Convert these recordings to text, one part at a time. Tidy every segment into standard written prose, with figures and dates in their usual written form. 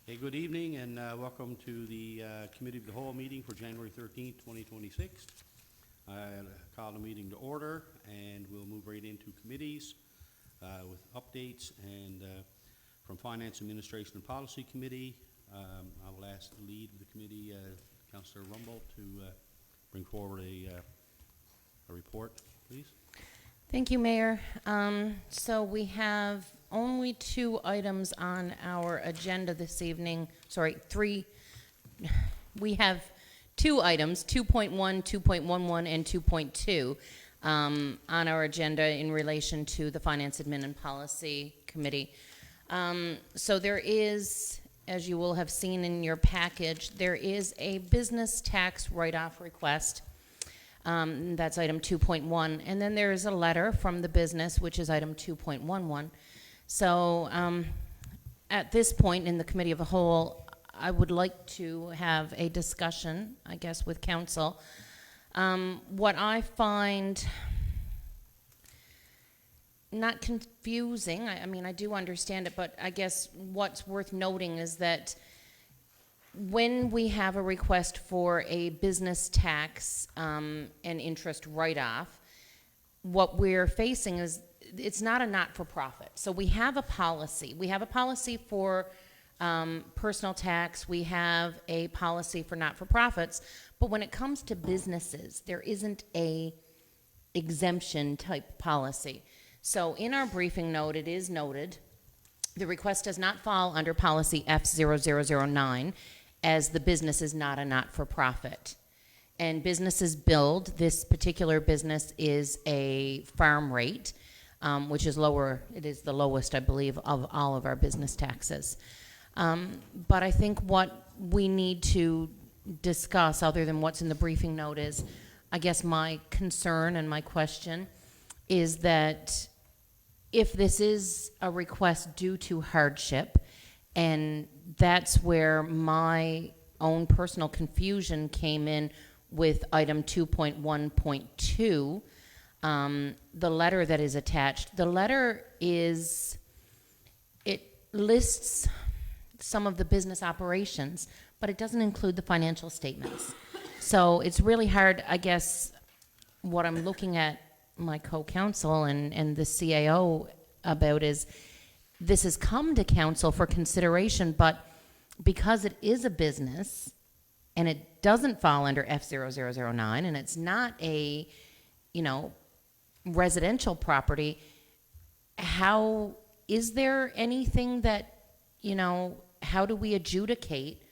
Hey, good evening and welcome to the Committee of the Whole meeting for January 13th, 2026. I call the meeting to order and we'll move right into committees with updates and from Finance, Administration and Policy Committee. I will ask the lead of the committee, Councillor Rumble, to bring forward a report, please. Thank you, Mayor. So we have only 2 items on our agenda this evening. Sorry, 3. We have 2 items, 2.1, 2.11, and 2.2 on our agenda in relation to the Finance, Admin, and Policy Committee. So there is, as you will have seen in your package, there is a business tax write-off request. That's item 2.1. And then there is a letter from the business, which is item 2.11. So at this point in the Committee of the Whole, I would like to have a discussion, I guess, with council. What I find not confusing, I mean, I do understand it, but I guess what's worth noting is that when we have a request for a business tax and interest write-off, what we're facing is it's not a not-for-profit. So we have a policy. We have a policy for personal tax. We have a policy for not-for-profits. But when it comes to businesses, there isn't a exemption type policy. So in our briefing note, it is noted the request does not fall under policy F0009 as the business is not a not-for-profit. And businesses billed, this particular business is a farm rate, which is lower, it is the lowest, I believe, of all of our business taxes. But I think what we need to discuss, other than what's in the briefing note, is, I guess my concern and my question is that if this is a request due to hardship, and that's where my own personal confusion came in with item 2.1.2, the letter that is attached. The letter is, it lists some of the business operations, but it doesn't include the financial statements. So it's really hard, I guess, what I'm looking at my co-counsel and the CAO about is this has come to council for consideration, but because it is a business and it doesn't fall under F0009 and it's not a, residential property, how is there anything that, how do we adjudicate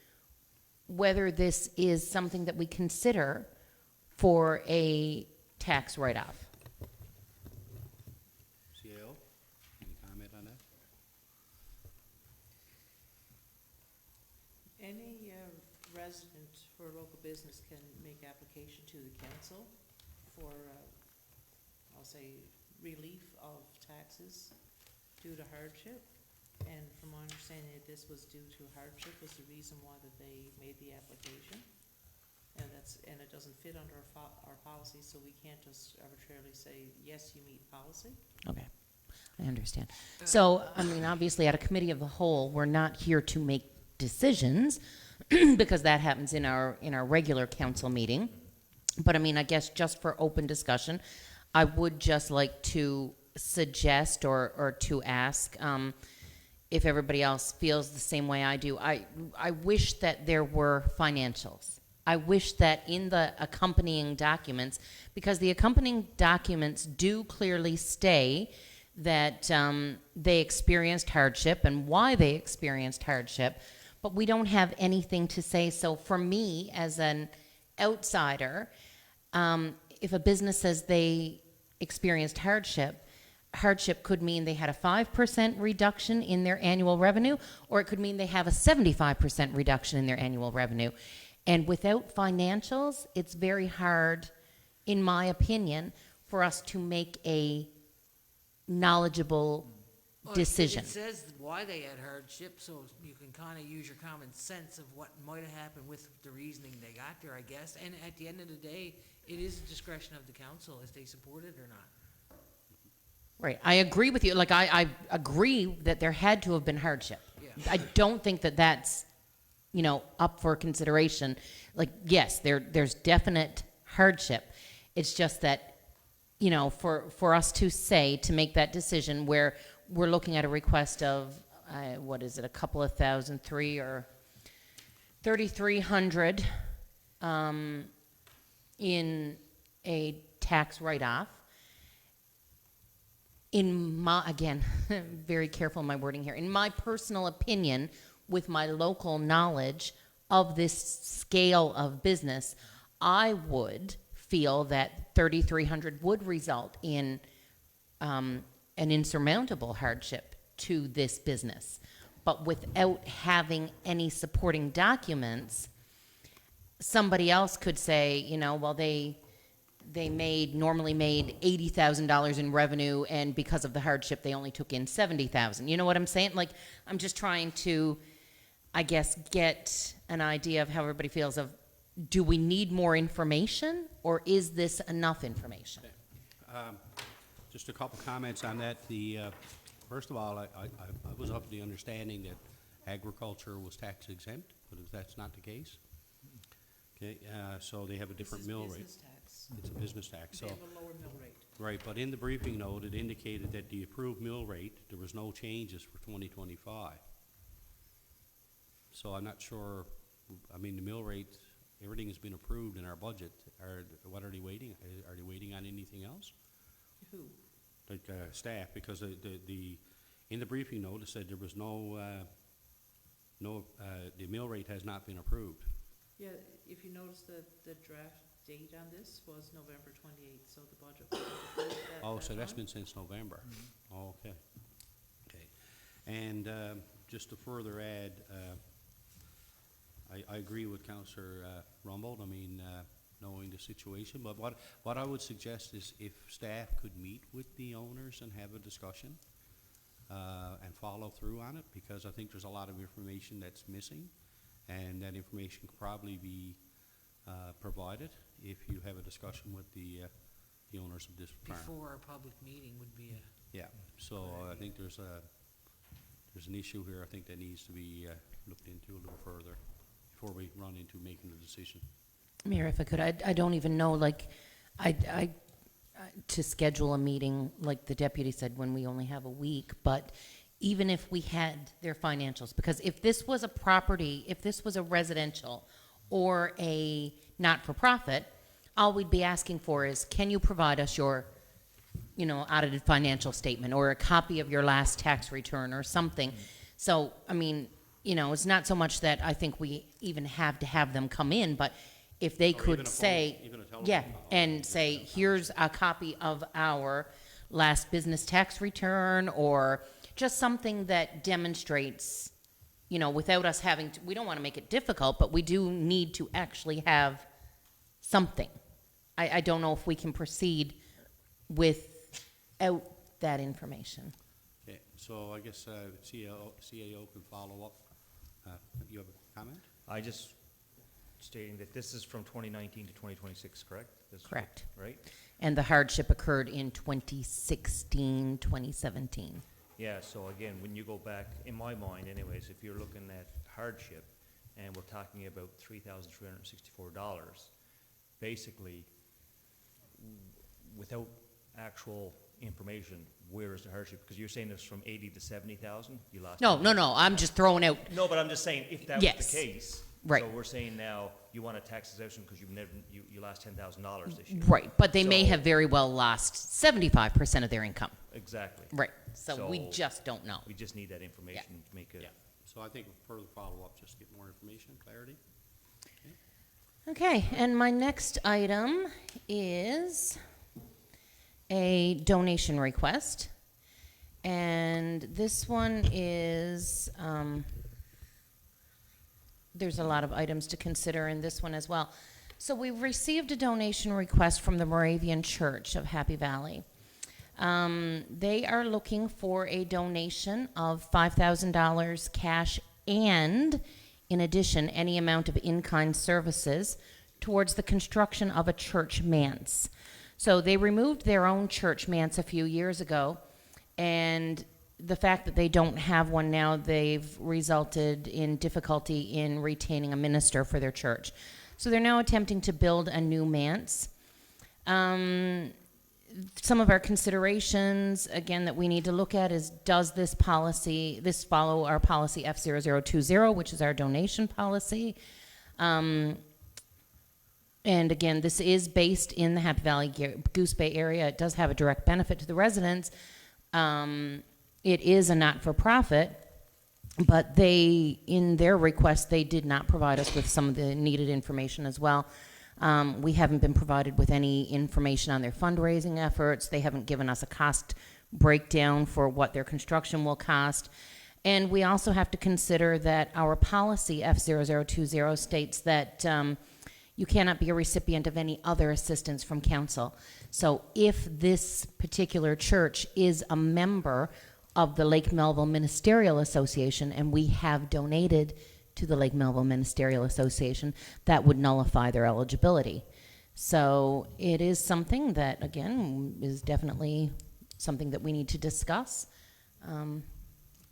whether this is something that we consider for a tax write-off? CAO, any comment on that? Any resident for a local business can make application to the council for, I'll say, relief of taxes due to hardship. And from my understanding, this was due to hardship was the reason why that they made the application. And it doesn't fit under our policy, so we can't just arbitrarily say, yes, you meet policy. Okay, I understand. So, I mean, obviously, at a committee of the whole, we're not here to make decisions because that happens in our regular council meeting. But I mean, I guess just for open discussion, I would just like to suggest or to ask if everybody else feels the same way I do. I wish that there were financials. I wish that in the accompanying documents, because the accompanying documents do clearly state that they experienced hardship and why they experienced hardship, but we don't have anything to say. So for me, as an outsider, if a business says they experienced hardship could mean they had a 5% reduction in their annual revenue, or it could mean they have a 75% reduction in their annual revenue. And without financials, it's very hard, in my opinion, for us to make a knowledgeable decision. It says why they had hardship, so you can kind of use your common sense of what might have happened with the reasoning they got there, I guess. And at the end of the day, it is the discretion of the council if they support it or not. Right, I agree with you, like, I agree that there had to have been hardship. Yeah. I don't think that that's, you know, up for consideration. Like, yes, there's definite hardship. It's just that, you know, for us to say, to make that decision where we're looking at a request of, what is it, a couple of thousand, 3,300 in a tax write-off. In my, again, very careful in my wording here, in my personal opinion, with my local knowledge of this scale of business, I would feel that 3,300 would result in an insurmountable hardship to this business. But without having any supporting documents, somebody else could say, you know, well, they normally made $80,000 in revenue, and because of the hardship, they only took in $70,000. You know what I'm saying? Like, I'm just trying to, I guess, get an idea of how everybody feels of, do we need more information, or is this enough information? Just a couple comments on that. First of all, I was of the understanding that agriculture was tax exempt, but if that's not the case, okay, so they have a different mill rate. Business tax. It's a business tax, They so. have a lower mill rate. Right, but in the briefing note, it indicated that the approved mill rate, there was no changes for 2025. So I'm not sure, I mean, the mill rate, everything has been approved in our budget. What are they waiting? Are they waiting on anything else? Who? Like, staff, because in the briefing note, it said there was the mill rate has not been approved. Yeah, if you notice the draft date on this was November 28th, so the budget was approved at Oh, that so that's time. been since November. Oh, okay. Okay. And just to further add, I agree with Councillor Rumbold. I mean, knowing the situation, but what I would suggest is if staff could meet with the owners and have a discussion and follow through on it, because I think there's a lot of information that's missing, and that information could probably be provided if you have a discussion with the owners of this farm. Before a public meeting would be a, Yeah, so I think there's an issue here, I think that needs to be looked into a little further before we run into making the decision. Mayor, if I could, I don't even know, like, to schedule a meeting, like the deputy said, when we only have a week, but even if we had their financials, because if this was a property, if this was a residential or a not-for-profit, all we'd be asking for is, can you provide us your, you know, audited financial statement or a copy of your last tax return or something. So, I mean, you know, it's not so much that I think we even have to have them come in, but if they Or even could a phone- say, even a telephone yeah, call. and say, here's a copy of our last business tax return, or just something that demonstrates, you know, without us having to, we don't want to make it difficult, but we do need to actually have something. I don't know if we can proceed without that information. Okay, so I guess CAO can follow up. You have a comment? I just stating that this is from 2019 to 2026, correct? This is what- Correct. Right? And the hardship occurred in 2016, 2017. Yeah, so again, when you go back, in my mind anyways, if you're looking at hardship, and we're talking about $3,364, basically, without actual information, where is the hardship? Because you're saying it's from 80 to 70,000, you lost. No, I'm just throwing out, No, but I'm just saying, if that was Yes. the case. Right. So we're saying now, you want a tax exemption because you lost $10,000 this year. right, but they may So- have very well lost 75% of their income. Exactly. Right, so we So- just don't know. We just need that information to make a. Yeah, so I think further follow-up, just get more information, clarity. Okay, and my next item is a donation request. And this one is, there's a lot of items to consider in this one as well. So we received a donation request from the Moravian Church of Happy Valley. They are looking for a donation of $5,000 cash and, in addition, any amount of in-kind services towards the construction of a church manse. So they removed their own church manse a few years ago, And the fact that they don't have one now, they've resulted in difficulty in retaining a minister for their church. So they're now attempting to build a new manse. Some of our considerations, again, that we need to look at is, does this follow our policy F0020, which is our donation policy? And again, this is based in the Happy Valley-Goose Bay area. It does have a direct benefit to the residents. It is a not-for-profit, but in their request, they did not provide us with some of the needed information as well. We haven't been provided with any information on their fundraising efforts. They haven't given us a cost breakdown for what their construction will cost. And we also have to consider that our policy F0020 states that you cannot be a recipient of any other assistance from council. So if this particular church is a member of the Lake Melville Ministerial Association, and we have donated to the Lake Melville Ministerial Association, that would nullify their eligibility. So it is something that, again, is definitely something that we need to discuss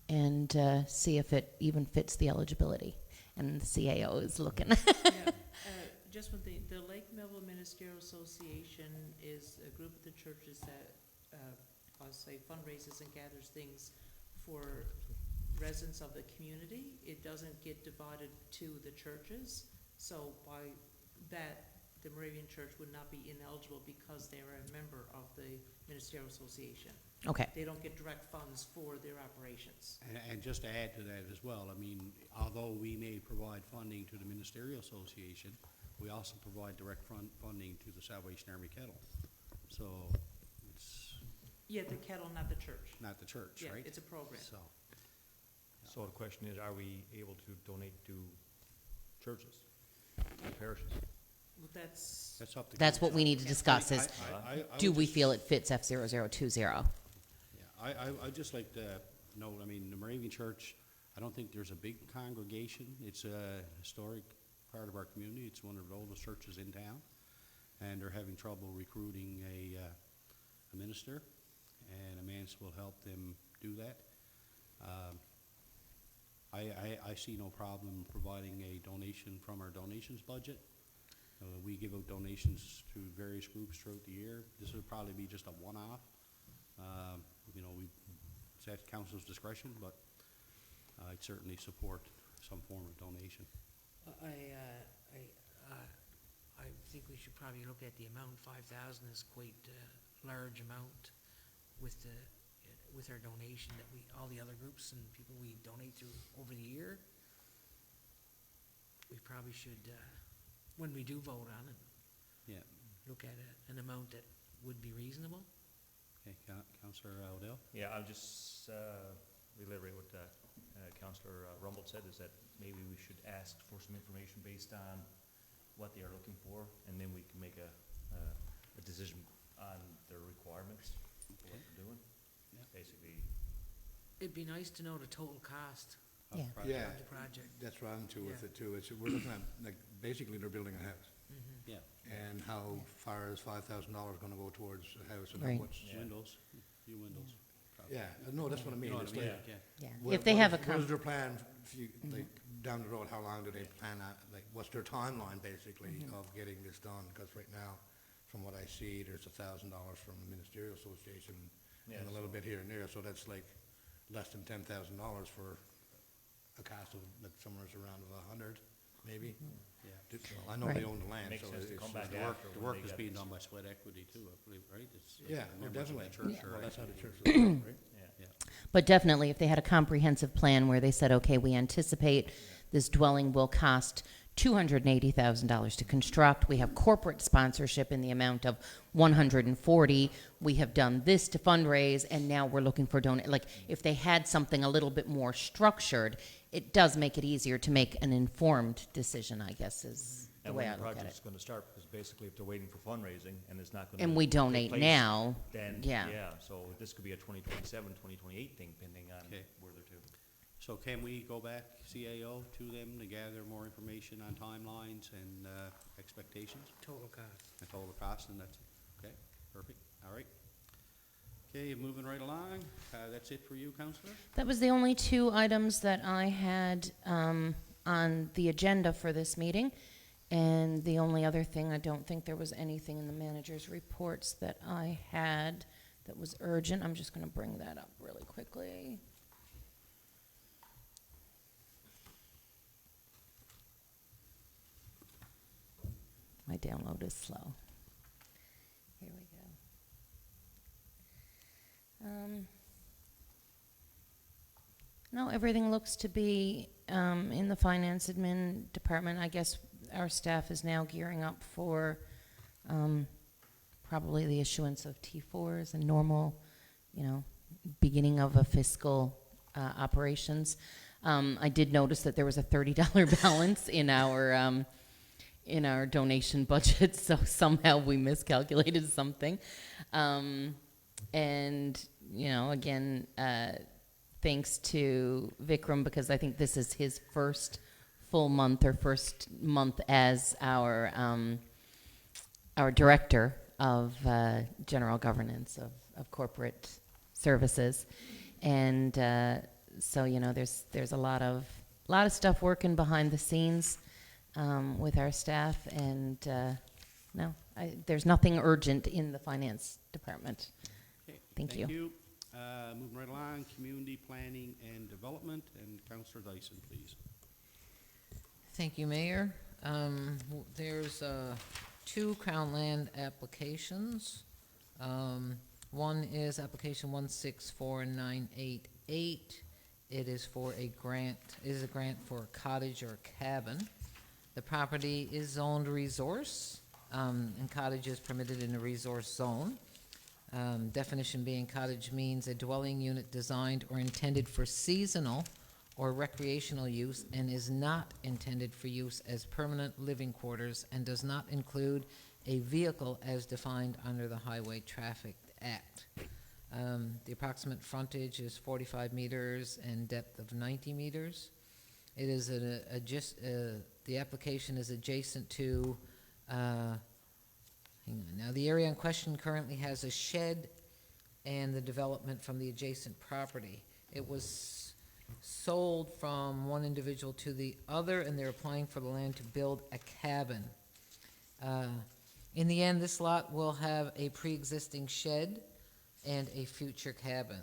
and see if it even fits the eligibility. And the CAO is looking. Yeah, just one thing, the Lake Melville Ministerial Association is a group of the churches that, I'll say fundraises and gathers things for residents of the community. It doesn't get divided to the churches, so by that, the Moravian Church would not be ineligible because they are a member of the Ministerial Association. Okay. They don't get direct funds for their operations. And just to add to that as well, I mean, although we may provide funding to the Ministerial Association, we also provide direct funding to the Salvation Army Kettle. So it's Yeah, the kettle, not the church. not the church, Yeah, right? it's a program. So the question is, are we able to donate to churches, to parishes? Well, that's, That's up to. That's what council. we need to discuss is, I do would we just- feel it fits F0020? Yeah, I'd just like to note, I mean, the Moravian Church, I don't think there's a big congregation. It's a historic part of our community. It's one of the oldest churches in town, and they're having trouble recruiting a minister, and a manse will help them do that. I see no problem providing a donation from our donations budget. We give out donations to various groups throughout the year. This would probably be just a one-off. You know, it's at council's discretion, but I'd certainly support some form of donation. I think we should probably look at the amount. 5,000 is quite a large amount with our donation that all the other groups and people we donate to over the year. We probably should, when we do vote on it, Yeah. look at an amount that would be reasonable. Okay, Councillor Odell? Yeah, I'll just reiterate what Councillor Rumble said, is that maybe we should ask for some information based on what they are looking for, and then we can make a decision on their requirements, for what they're doing. Yeah. Basically, It'd be nice to know the total cost of Yeah. the project. Yeah, of the project. that's what I'm too with Yeah. it too. We're looking at, like, basically they're building a house. Yeah, And how far is $5,000 gonna go towards a house and Right. what's, Yeah. windows, few windows. probably. yeah, no, that's what I You mean. know what It's I mean? like, Yeah. Yeah. what- If they what have a is- com- What is their plan, like, down the road, how long do they plan on, like, what's their timeline, basically, of getting this done? Because right now, from what I see, there's $1,000 from the Ministerial Association Yeah, and a little so- bit here and there, so that's like less than $10,000 for a cost of, like, somewhere around 100, maybe? Yeah. Well, I know they Right. own the land, Makes so sense to it's. come back The work, after the when work they is got being this. done by sweat equity too, I believe, right? It's Yeah, members well, of the definitely. church are Well, that's how the actually- church is, right? yeah. But definitely, if they had a comprehensive plan where they said, okay, we anticipate this dwelling will cost $280,000 to construct, we have corporate sponsorship in the amount of $140, we have done this to fundraise, and now we're looking for like, if they had something a little bit more structured, it does make it easier to make an informed decision, I guess, is the And way I when the look at project's it. gonna start, because basically if they're waiting for fundraising and it's not gonna. And we take donate place, now, Then, yeah. yeah, so this could be a 2027, 2028 thing, depending on Okay. where they're to. So can we go back, CAO, to them to gather more information on timelines and expectations Total cost. and total cost, and that's, okay, perfect, all right. Okay, moving right along. That's it for you, Counselor? That was the only two items that I had on the agenda for this meeting. And the only other thing, I don't think there was anything in the manager's reports that I had that was urgent. I'm just going to bring that up really quickly. My download is slow. Here we go. No, everything looks to be in the finance admin department. I guess our staff is now gearing up for probably the issuance of T4s and normal, beginning of a fiscal operations. I did notice that there was a $30 balance in our donation budget, so somehow we miscalculated something. And, again, thanks to Vikram, because I think this is his first full month or first month as our director of general governance of corporate services. And so, there's a lot of stuff working behind the scenes with our staff, and there's nothing urgent in the finance department. Okay, Thank you. Moving right along, community planning and development, and Counselor Dyson, please. Thank you, Mayor. There's two Crown Land applications. One is application 164988. It is for a grant, a grant for a cottage or a cabin. The property is zoned resource, and cottage is permitted in a resource zone. Definition being cottage means a dwelling unit designed or intended for seasonal or recreational use and is not intended for use as permanent living quarters and does not include a vehicle as defined under the Highway Traffic Act. The approximate frontage is 45 meters and depth of 90 meters. It is the application is adjacent to Now, the area in question currently has a shed and the development from the adjacent property. It was sold from one individual to the other, and they're applying for the land to build a cabin. In the end, this lot will have a pre-existing shed and a future cabin.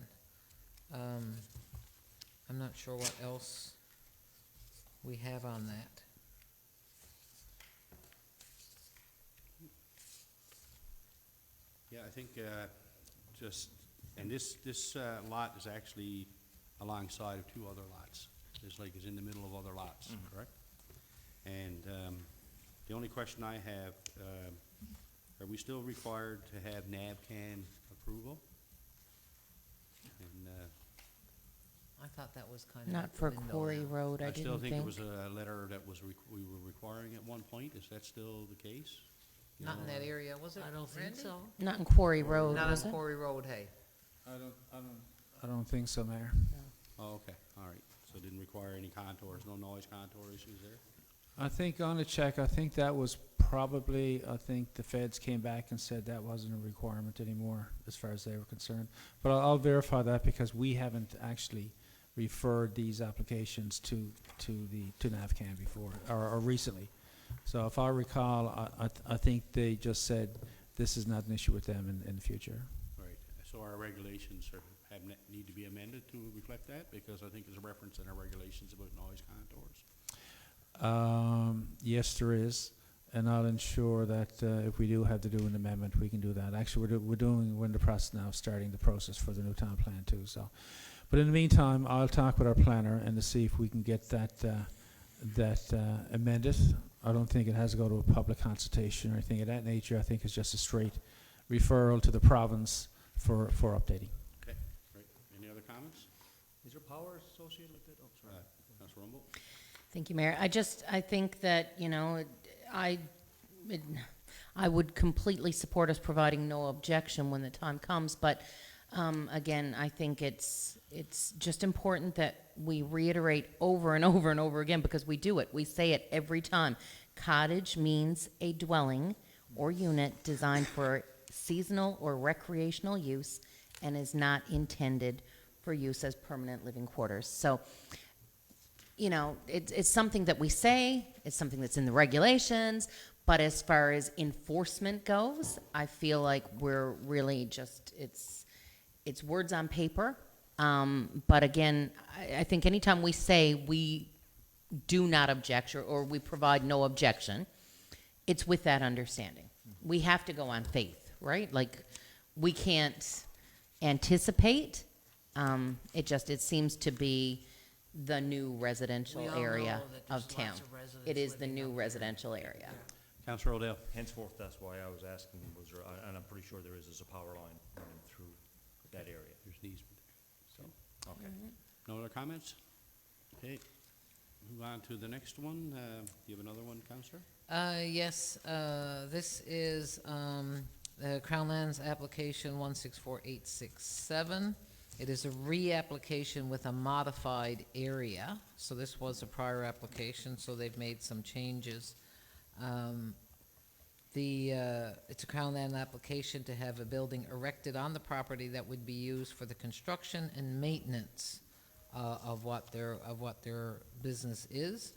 I'm not sure what else we have on that. Yeah, I think and this lot is actually alongside of two other lots. This lake is in the middle of other lots, correct? And the only question I have, are we still required to have NAVCAN approval? And I thought that was kind of Not out the for window Quarry now. Road, I I still didn't think it think. was a letter that we were requiring at one point. Is that still the case? You Not in know, that area, was it? I don't think Randy? so. Not in Quarry Road, Not was on it? Quarry Road, hey. I don't think so, Mayor. Oh, okay, all right. So it didn't require any contours, no noise contour issues there? I think on the check, I think that was probably, I think the feds came back and said that wasn't a requirement anymore as far as they were concerned. But I'll verify that because we haven't actually referred these applications to NAVCAN before, or recently. So if I recall, I think they just said this is not an issue with them in the future. Right, so our regulations need to be amended to reflect that, because I think there's a reference in our regulations about noise contours. Yes, there is, and I'll ensure that if we do have to do an amendment, we can do that. Actually, we're in the process now of starting the process for the new town plan too. So, but in the meantime, I'll talk with our planner and to see if we can get that amended. I don't think it has to go to a public consultation or anything of that nature. I think it's just a straight referral to the province for updating. Okay, great. Any other comments? Is there power associated with it? Oh, sorry. Councilor Rumble? Thank you, Mayor. I think that, I would completely support us providing no objection when the time comes, but again, I think it's just important that we reiterate over and over and over again, because we do it. We say it every time. Cottage means a dwelling or unit designed for seasonal or recreational use and is not intended for use as permanent living quarters. So, you know, it's something that we say, it's something that's in the regulations, but as far as enforcement goes, I feel like we're really just, it's words on paper. But again, I think anytime we say we do not object or we provide no objection, it's with that understanding. We have to go on faith, right? Like, we can't anticipate. It seems to be the new residential We all area know that there's of town. lots of residents It is the living new up there. residential area. Councillor Odell? Henceforth, that's why I was asking, was there, and I'm pretty sure there is a power line running through that area. There's an easement. So, Okay. no other comments? Okay, move on to the next one. Do you have another one, Councillor? Yes, this is Crown Lands application 164867. It is a reapplication with a modified area. So this was a prior application, so they've made some changes. It's a Crown Land application to have a building erected on the property that would be used for the construction and maintenance of what their business is.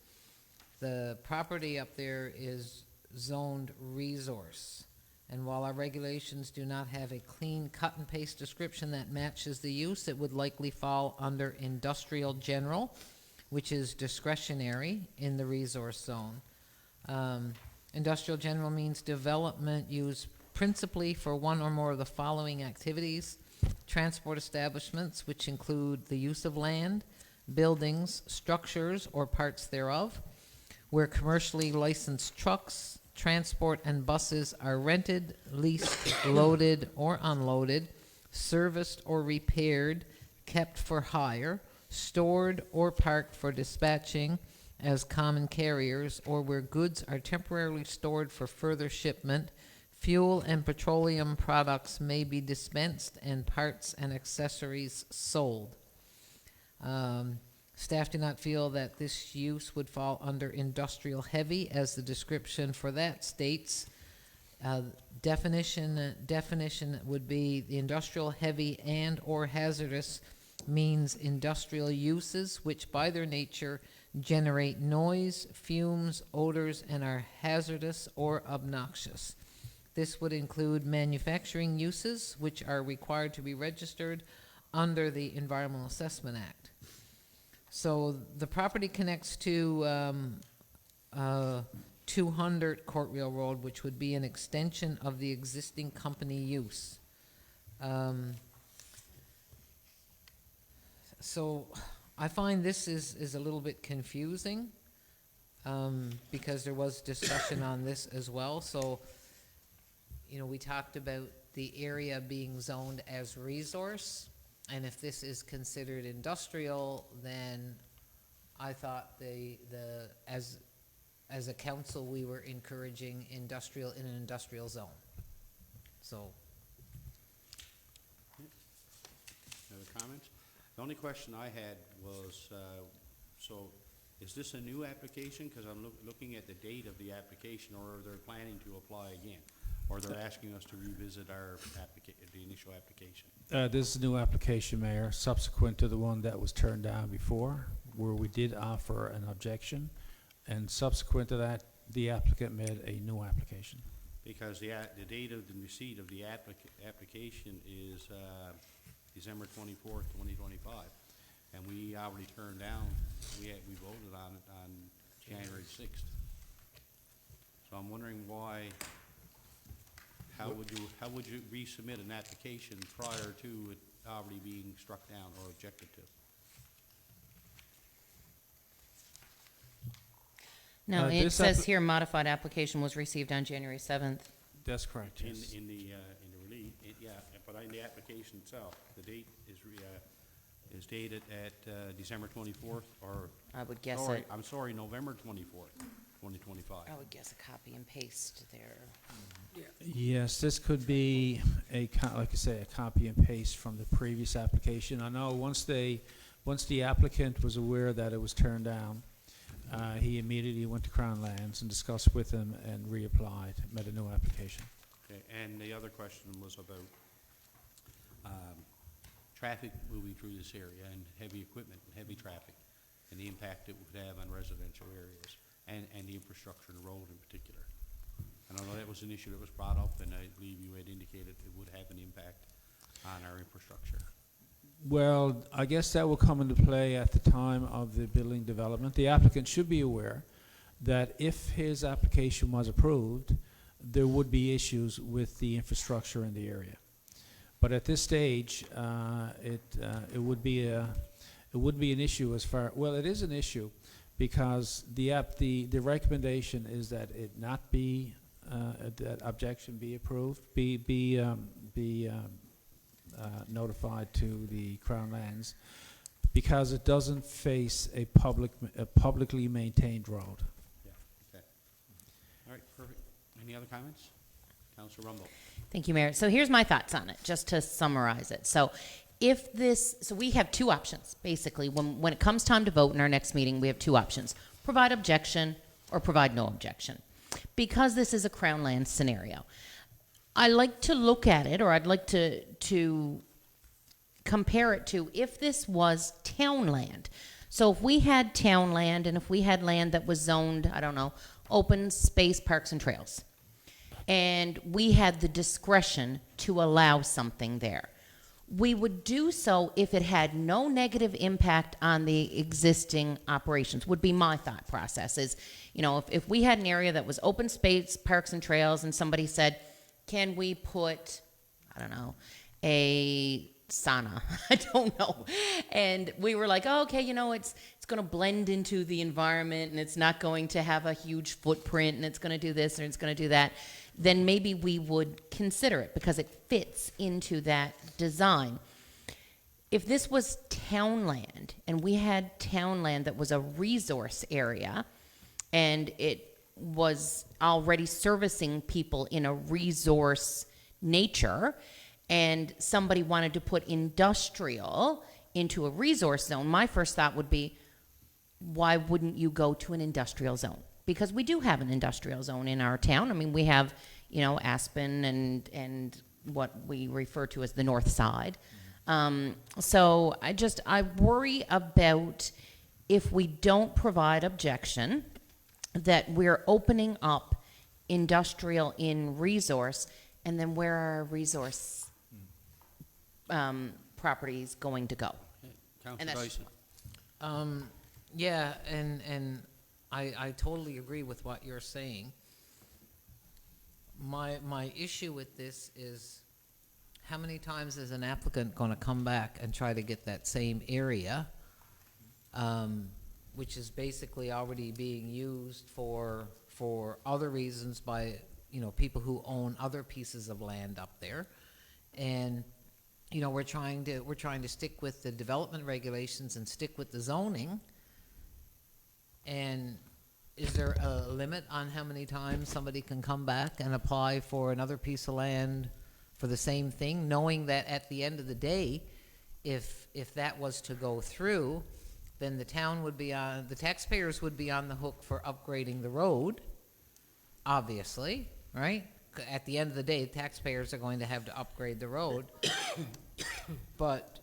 The property up there is zoned resource. And while our regulations do not have a clean cut and paste description that matches the use, it would likely fall under industrial general, which is discretionary in the resource zone. Industrial general means development used principally for one or more of the following activities: transport establishments, which include the use of land, buildings, structures, or parts thereof, where commercially licensed trucks, transport, and buses are rented, leased, loaded, or unloaded, serviced or repaired, kept for hire, stored or parked for dispatching as common carriers, or where goods are temporarily stored for further shipment. Fuel and petroleum products may be dispensed and parts and accessories sold. Staff do not feel that this use would fall under industrial heavy, as the description for that states. Definition would be the industrial heavy and or hazardous means industrial uses which by their nature generate noise, fumes, odors, and are hazardous or obnoxious. This would include manufacturing uses which are required to be registered under the Environmental Assessment Act. So the property connects to 200 Court Rail Road, which would be an extension of the existing company use. So I find this is a little bit confusing because there was discussion on this as well. So, you know, we talked about the area being zoned as resource. And if this is considered industrial, then I thought as a council, we were encouraging industrial in an industrial zone. So. Other comments? The only question I had was, so is this a new application? Because I'm looking at the date of the application, or they're planning to apply again? Or they're asking us to revisit the initial application? This is a new application, Mayor, subsequent to the one that was turned down before, where we did offer an objection. And subsequent to that, the applicant made a new application. Because the date of the receipt of the application is December 24th, 2025. And we already turned down, we voted on it on January 6th. So I'm wondering why, how would you resubmit an application prior to it already being struck down or objected to? No, it this says here modified application was received on January 7th. That's correct, In yes. the release, yeah, but in the application itself, the date is dated at December 24th, or, I would guess sorry, it. I'm sorry, November 24th, 2025. I would guess a copy and paste there. Yes, this could be like I say, a copy and paste from the previous application. I know once the applicant was aware that it was turned down, he immediately went to Crown Lands and discussed with them and reapplied, made a new application. Okay, and the other question was about traffic moving through this area and heavy equipment and heavy traffic and the impact it would have on residential areas and the infrastructure and the road in particular. And I know that was an issue that was brought up, and I believe you had indicated it would have an impact on our infrastructure. Well, I guess that will come into play at the time of the building development. The applicant should be aware that if his application was approved, there would be issues with the infrastructure in the area. But at this stage, it would be an issue as far, well, it is an issue because the recommendation is that it not be, that objection be approved, be notified to the Crown Lands because it doesn't face a publicly maintained road. Yeah, okay. All right, perfect. Any other comments? Councilor Rumble. Thank you, Mayor. So here's my thoughts on it, just to summarize it. So so we have two options, basically. When it comes time to vote in our next meeting, we have two options. Provide objection or provide no objection. Because this is a Crown Land scenario, I like to look at it, or I'd like to compare it to if this was town land. So if we had town land and if we had land that was zoned, I don't know, open space, parks and trails, and we had the discretion to allow something there, we would do so if it had no negative impact on the existing operations, would be my thought process. Is, you know, if we had an area that was open space, parks and trails, and somebody said, can we put, I don't know, a sauna? I don't know. And we were like, oh, okay, you know, it's going to blend into the environment and it's not going to have a huge footprint and it's going to do this and it's going to do that, then maybe we would consider it because it fits into that design. If this was town land and we had town land that was a resource area and it was already servicing people in a resource nature and somebody wanted to put industrial into a resource zone, my first thought would be, why wouldn't you go to an industrial zone? Because we do have an industrial zone in our town. I mean, we have, you know, Aspen and what we refer to as the north side. So I worry about if we don't provide objection, that we're opening up industrial in resource, and then where are our resource properties going to go? Councilor that's- Dyson. Yeah, and I totally agree with what you're saying. My issue with this is how many times is an applicant going to come back and try to get that same area, which is basically already being used for other reasons by, you know, people who own other pieces of land up there. And, you know, we're trying to stick with the development regulations and stick with the zoning. And is there a limit on how many times somebody can come back and apply for another piece of land for the same thing, knowing that at the end of the day, if that was to go through, then the taxpayers would be on the hook for upgrading the road, obviously, right? At the end of the day, taxpayers are going to have to upgrade the road. But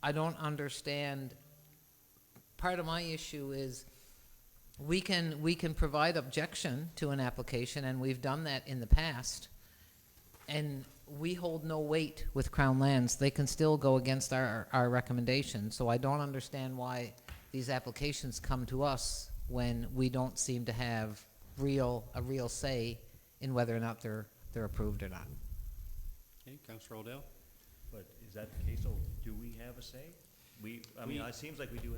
I don't understand. Part of my issue is we can provide objection to an application, and we've done that in the past, and we hold no weight with Crown Lands. They can still go against our recommendation. So I don't understand why these applications come to us when we don't seem to have a real say in whether or not they're approved or not. Okay, Councilor O'Dell. But is that the case, though? Do we have a say? It seems like we do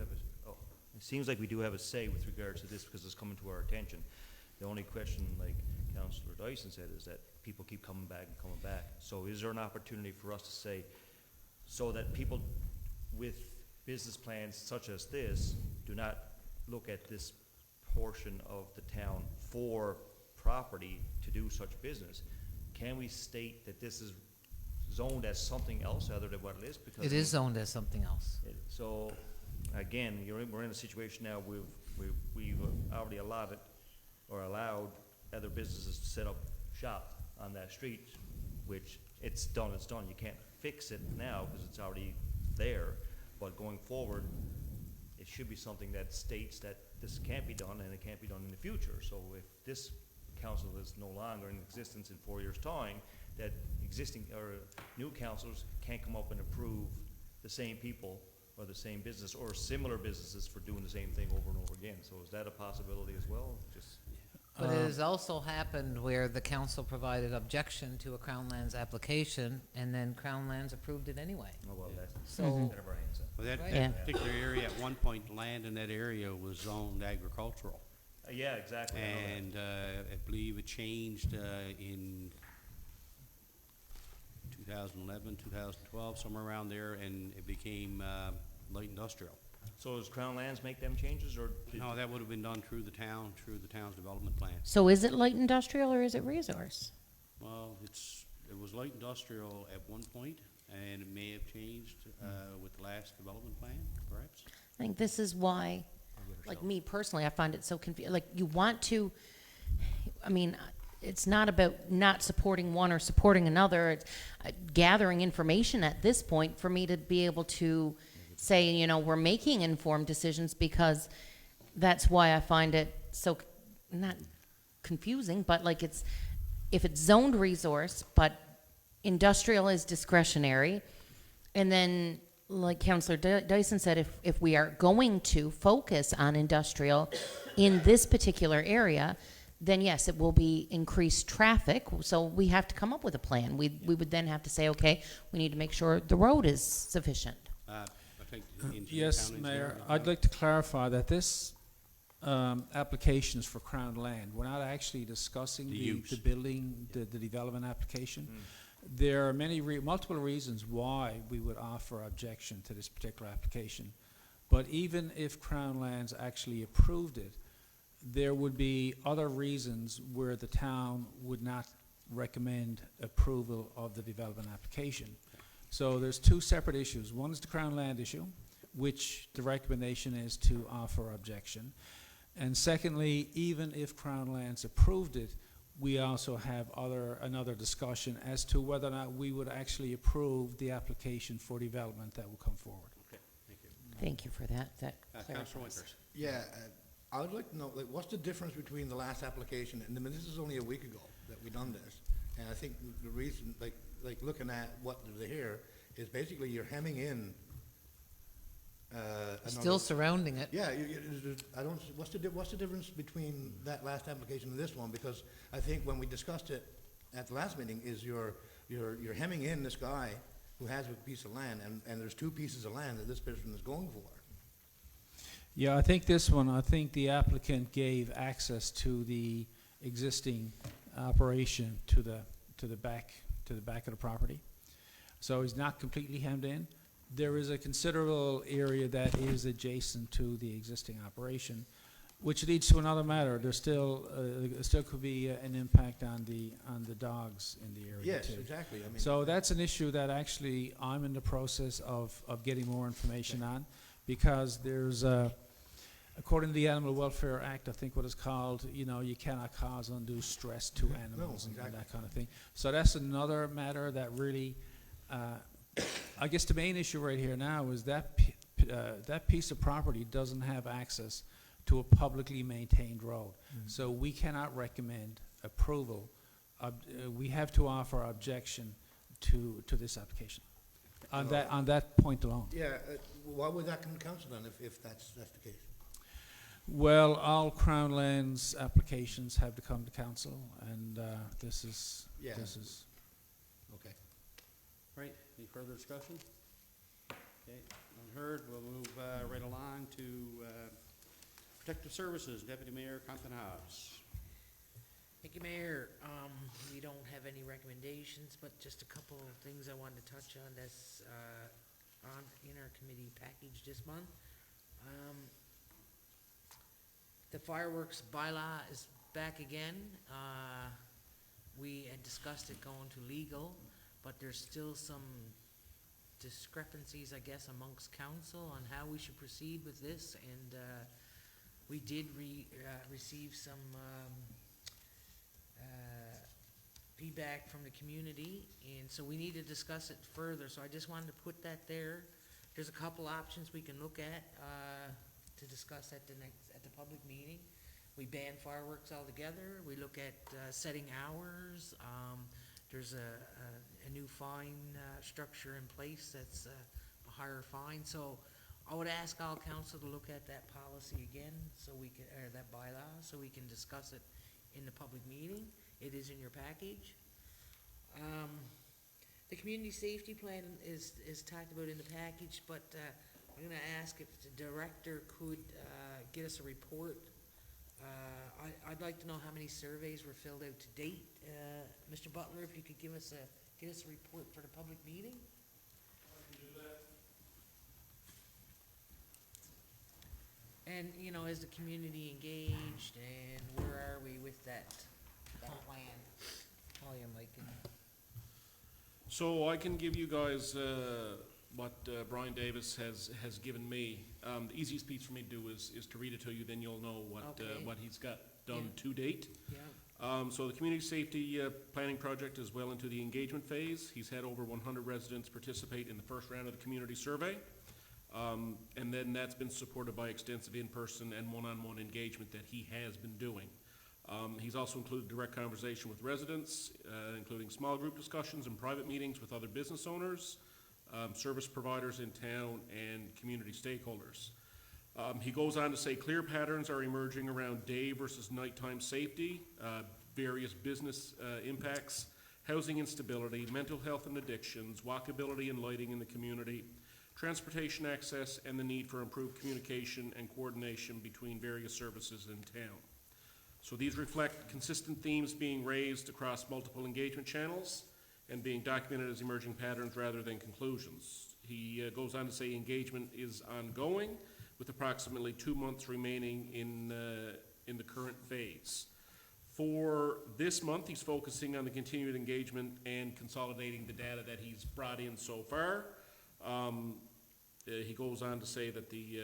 have a say with regards to this because it's coming to our attention. The only question, like Councillor Dyson said, is that people keep coming back and coming back. So is there an opportunity for us to say, so that people with business plans such as this do not look at this portion of the town for property to do such business? Can we state that this is zoned as something else other than what it is? Because It is zoned as something else. So, again, we're in a situation now we've already allowed other businesses to set up shop on that street, which it's done. You can't fix it now because it's already there, but going forward, it should be something that states that this can't be done and it can't be done in the future. So if this council is no longer in existence in 4 years' time, that existing or new councils can't come up and approve the same people or the same business or similar businesses for doing the same thing over and over again. So is that a possibility as well? Just But it has also happened where the council provided objection to a Crown Lands application, and then Crown Lands approved it anyway. oh well, that's So, kind of our hands up. Well, that Right. that Yeah. particular area, at one point, land in that area was zoned agricultural. Yeah, exactly. I know that. And I believe it changed in 2011, 2012, somewhere around there, and it became light industrial. So does Crown Lands make them changes, or? No, that would have been done through the town, through the town's development plan. So is it light industrial or is it resource? Well, it was light industrial at one point, and it may have changed with the last development plan, perhaps. I think this is why, like me personally, I find it so confusing. Like, you want to, I mean, it's not about not supporting one or supporting another. It's gathering information at this point for me to be able to say, you know, we're making informed decisions, because that's why I find it so, not confusing, but like if it's zoned resource, but industrial is discretionary, and then, like Councillor Dyson said, if we are going to focus on industrial in this particular area, then yes, it will be increased traffic, so we have to come up with a plan. We would then have to say, okay, we need to make sure the road is sufficient. I think engineer, Yes, town Mayor, engineer, I'd like to clarify that this application is for Crown Land. We're not actually discussing The the use. building, the development application. There are multiple reasons why we would offer objection to this particular application. But even if Crown Lands actually approved it, there would be other reasons where the town would not recommend approval of the development application. So there's two separate issues. One is the Crown Land issue, which the recommendation is to offer objection. And secondly, even if Crown Lands approved it, we also have another discussion as to whether or not we would actually approve the application for development that will come forward. Okay, thank you. Thank you for that. That Councilor clarifies. Winters. Yeah, I would like to know, like, what's the difference between the last application, and I mean, this is only a week ago that we done this, and I think the reason, like looking at what they're here, is basically you're hemming in, still surrounding it. Yeah, I don't, what's the difference between that last application and this one? Because I think when we discussed it at the last meeting, is you're hemming in this guy who has a piece of land, and there's two pieces of land that this person is going for. Yeah, I think the applicant gave access to the existing operation to the back of the property. So he's not completely hemmed in. There is a considerable area that is adjacent to the existing operation, which leads to another matter. There still could be an impact on the dogs in the area Yes, too. exactly, I mean. So that's an issue that actually I'm in the process of getting more information on, because there's according to the Animal Welfare Act, I think what it's called, you know, you cannot cause undue stress to animals and exactly. that kind of thing. So that's another matter that really, I guess the main issue right here now is that that piece of property doesn't have access to a publicly maintained road. So we cannot recommend approval. We have to offer objection to this application on that point alone. Yeah, why would that come to council then, if that's the case? Well, all Crown Lands applications have to come to council, and this is. Okay. Right, any further discussion? Okay, unheard, we'll move right along to Protective Services, Deputy Mayor Compton House. Thank you, Mayor. We don't have any recommendations, but just a couple of things I wanted to touch on that's in our committee package this month. The fireworks bylaw is back again. We had discussed it going to legal, but there's still some discrepancies, I guess, amongst council on how we should proceed with this, and we did receive some feedback from the community, and so we need to discuss it further. So I just wanted to put that there there's a couple options we can look at, to discuss at the public meeting. We ban fireworks altogether, we look at, setting hours, there's a new fine, structure in place that's, a higher fine, so I would ask all council to look at that policy again, so we can, or that bylaw, so we can discuss it in the public meeting. It is in your package. The community safety plan is talked about in the package, but, I'm gonna ask if the director could, get us a report. I'd like to know how many surveys were filled out to date. Mr. Butler, if you could give us a report for the public meeting? And, you know, is the community engaged, and where are we with that plan? Call your mic in. So I can give you guys what Brian Davis has given me. The easiest piece for me to do is to read it to you, then you'll know Okay. what he's got done Yeah. to date. Yeah, So the community safety planning project is well into the engagement phase. He's had over 100 residents participate in the first round of the community survey. And then that's been supported by extensive in-person and one-on-one engagement that he has been doing. He's also included direct conversation with residents, including small group discussions and private meetings with other business owners, service providers in town, and community stakeholders. He goes on to say clear patterns are emerging around day versus nighttime safety, various business impacts, housing instability, mental health and addictions, walkability and lighting in the community, transportation access, and the need for improved communication and coordination between various services in town. So these reflect consistent themes being raised across multiple engagement channels and being documented as emerging patterns rather than conclusions. He goes on to say engagement is ongoing, with approximately 2 months remaining in the current phase. For this month, he's focusing on the continued engagement and consolidating the data that he's brought in so far. He goes on to say that the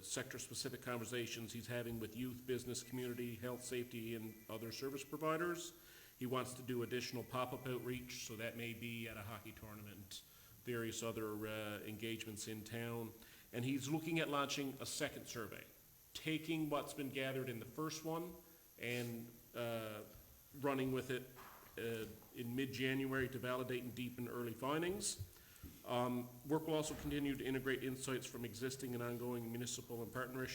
sector-specific conversations he's having with youth, business, community, health, safety, and other service providers. He wants to do additional pop-up outreach, so that may be at a hockey tournament, various other engagements in town. And he's looking at launching a second survey, taking what's been gathered in the first one and running with it in mid-January to validate and deepen early findings. Work will also continue to integrate insights from existing and ongoing municipal and partner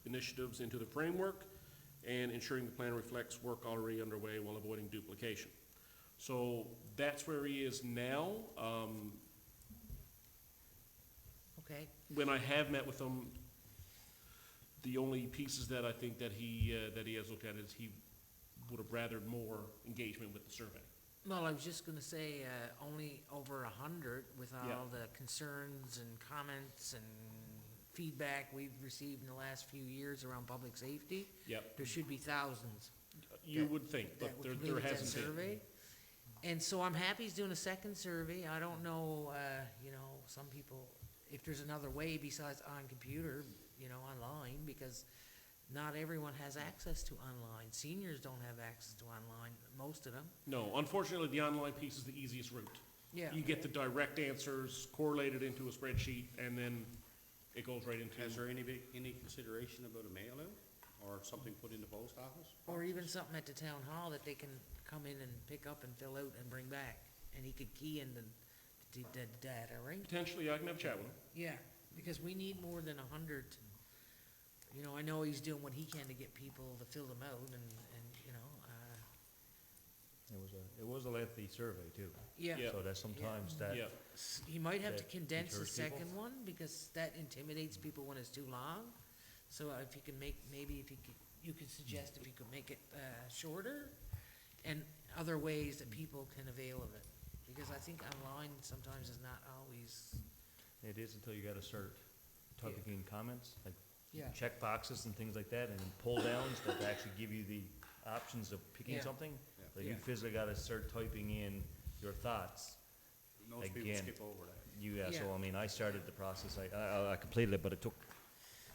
initiatives into the framework and ensuring the plan reflects work already underway while avoiding duplication. So that's where he is now. okay, When I have met with him, the only pieces that I think that he has looked at is he would have rathered more engagement with the survey. well, I was just gonna say, only over 100 with Yeah. all the concerns and comments and feedback we've received in the last few years around public safety. Yep, There should be thousands you would think, that but would there complete that hasn't been. survey. And so I'm happy he's doing a second survey. I don't know, you know, some people, if there's another way besides on computer, you know, online, because not everyone has access to online. Seniors don't have access to online, most of them. No, unfortunately, the online piece is the easiest route. Yeah. You get the direct answers correlated into a spreadsheet, and then it goes right into. Is there any consideration about a mail out or something put in the post office? Or even something at the town hall that they can come in and pick up and fill out and bring back, and he could key in the data, right? Potentially, I can have a chat with him. Yeah, because we need more than 100. You know, I know he's doing what he can to get people to fill them out, and you know, It was a lengthy survey too. yeah. Yeah. So that sometimes that, Yeah, He might have to that condense the deters people. second one, because that intimidates people when it's too long. So if you can make, maybe if you could suggest if you could make it shorter, and other ways that people can avail of it. Because I think online sometimes is not always, it is until you gotta start typing in comments, like yeah, check boxes and things like that, and then pull downs that actually give you the options of picking Yeah. something. Yeah. Like you Yeah. physically gotta start typing in your thoughts. Most people Again. skip over that. So Yeah. I mean, I started the process, I completed it, but it took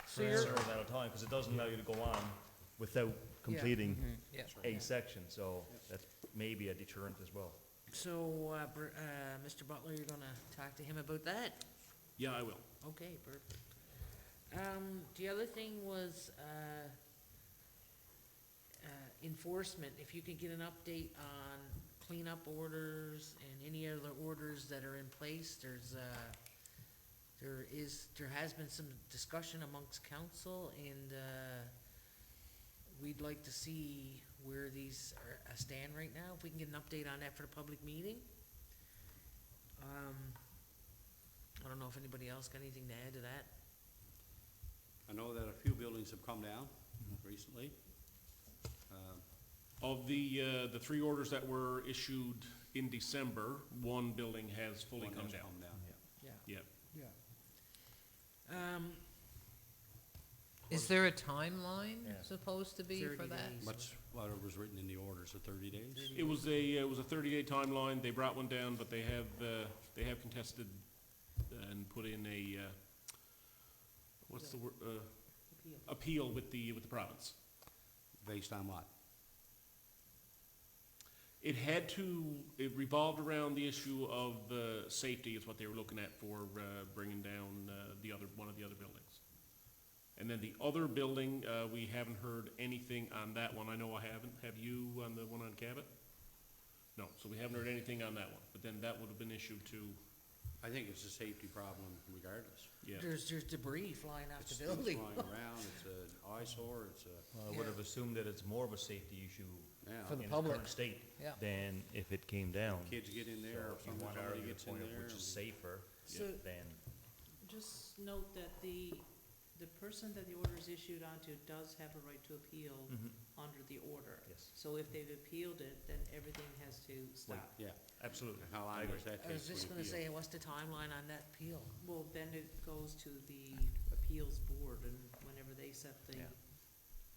so a you're, certain amount of time, cause it doesn't allow you to go on without completing Yeah. a section, so that's maybe a deterrent as well. so, Mr. Butler, you're gonna talk to him about that? Yeah, I will. Okay, perfect. The other thing was, enforcement, if you could get an update on cleanup orders and any other orders that are in place, there has been some discussion amongst council, and, we'd like to see where these stand right now, if we can get an update on that for the public meeting. I don't know if anybody else got anything to add to that. I know that a few buildings have come down recently. Of the 3 orders that were issued in December, 1 building has fully One come has down. come down. Yeah. Yeah. Is there a timeline Yeah. supposed to be 30 for that? days. What's, what was written in the orders, the 30 days? It was a 30-day timeline. They brought one down, but they have contested and put in a, what's the word, appeal with the province. Based on what? It revolved around the issue of safety is what they were looking at for bringing down one of the other buildings. And then the other building, we haven't heard anything on that one. I know I haven't. Have you on the one on Cabot? No, so we haven't heard anything on that one. But then that would have been issued to, I think it's a safety problem regardless. yeah. There's debris flying off It's the things building. flying around, it's an eyesore, it's a, Well, I would have assumed that it's more of a safety issue yeah. For the in its public. current state Yeah. than if it came down. Kids get in there, or So if you want to somebody argue gets the in point of there. which is safer, So then just note that the person that the order is issued onto does have a right to appeal under the order. yes, So if they've appealed it, then everything has to stop. Yeah, absolutely. how long I agree. does that I take was to just gonna appeal? say, what's the timeline on that appeal? Well, then it goes to the appeals board, and whenever they set the, Yeah.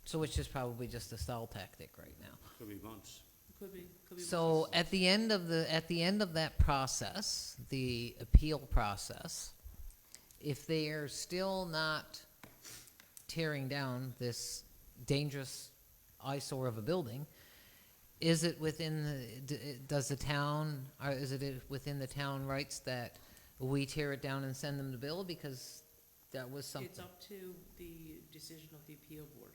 So which is probably just a stall tactic right now. Could be months. could be. So at the end of that process, the appeal process, if they are still not tearing down this dangerous eyesore of a building, is it within does the town, or is it within the town rights that we tear it down and send them the bill, because that was something? It's up to the decision of the appeal board.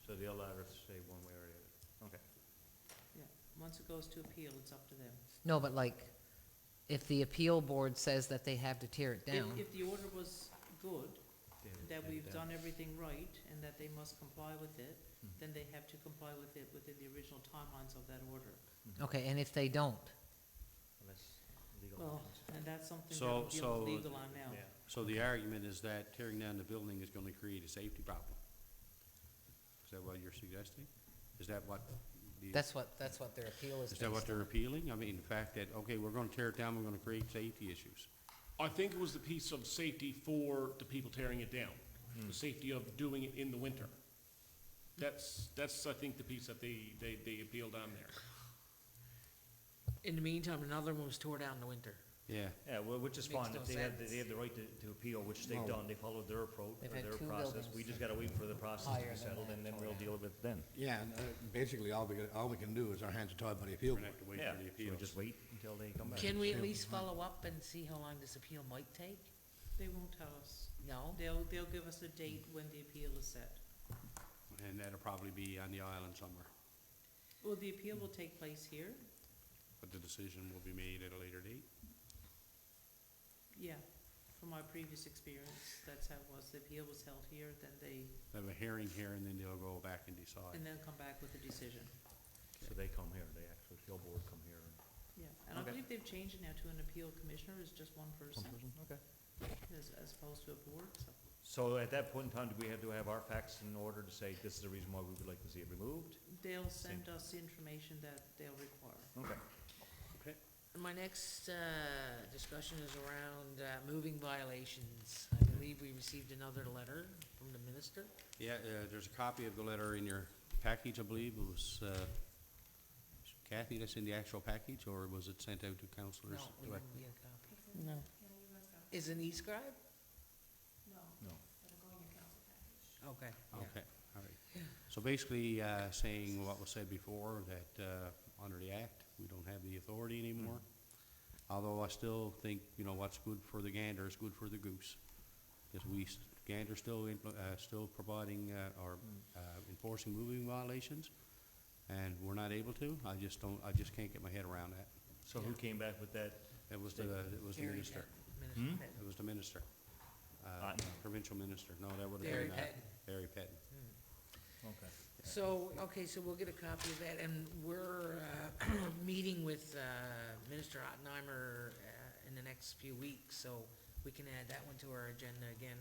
So they'll either say one way or the other. Okay. Yeah, once it goes to appeal, it's up to them. No, but like, if the appeal board says that they have to tear it down, If the order was good, They would that take it we've down. done everything right, and that they must comply with it, then they have to comply with it within the original timelines of that order. okay, and if they don't, Unless legal Well, options. and that's something that So- we're dealing so- with legal on now. Yeah. So the argument is that tearing down the building is gonna create a safety problem? Is that what you're suggesting? Is that what the, that's what their appeal is is that what based they're on. appealing? I mean, the fact that, okay, we're gonna tear it down, we're gonna create safety issues. I think it was the piece of safety for the people tearing it down, the safety of doing it in the winter. That's, I think, the piece that they appealed on there. In the meantime, another one was tore down in the winter. Yeah, Yeah, well, which is Makes fine, no if they have, sense. they have the right to appeal, which they've Well- done, they followed their approach, They've or had their two process, buildings we just gotta wait for the process to higher be than settled, that and then tore we'll down. deal with it then. Yeah, and basically, all we can do is our hands are tied by the appeal we're gonna board. have to wait Yeah, for the so we appeals. just wait until they come back. Can we at least follow up and see how long this appeal might take? They won't tell us. No? They'll give us a date when the appeal is set. And that'll probably be on the island somewhere, Well, the appeal will take place here, but the decision will be made at a later date. yeah. From my previous experience, that's how it was. The appeal was held here, then they, They have a hearing here, and then they'll go back and decide. and then come back with a decision. So they come here, they actually, appeal board come here and. Yeah, and I Okay. believe they've changed it now to an appeal commissioner is just one person, Okay. as opposed to a board, so. So at that point in time, do we have to have our facts in order to say this is the reason why we would like to see it removed? They'll send us the information that they'll require. Okay. My next discussion is around moving violations. I believe we received another letter from the minister. Yeah, there's a copy of the letter in your package, I believe. It was, Kathy, that's in the actual package, or was it sent out to No, counselors? we direct? didn't get a copy. No. Is it an e-scribe? No. Okay. yeah. Okay, all right. So basically, saying what was said before, that, under the act, we don't have the authority anymore. Although I still think, you know, what's good for the gander is good for the goose. Because gander's still providing, or enforcing moving violations, and we're not able to. I just can't get my head around that. So who came back with that? It was the Gary minister. Minister Hmm? Pettit. It was the minister. Provincial minister. No, that would have Barry been, Pettit. Barry Pettit. Okay. So, okay, so we'll get a copy of that, and we're meeting with Minister Ottenheimer in the next few weeks, so we can add that one to our agenda again.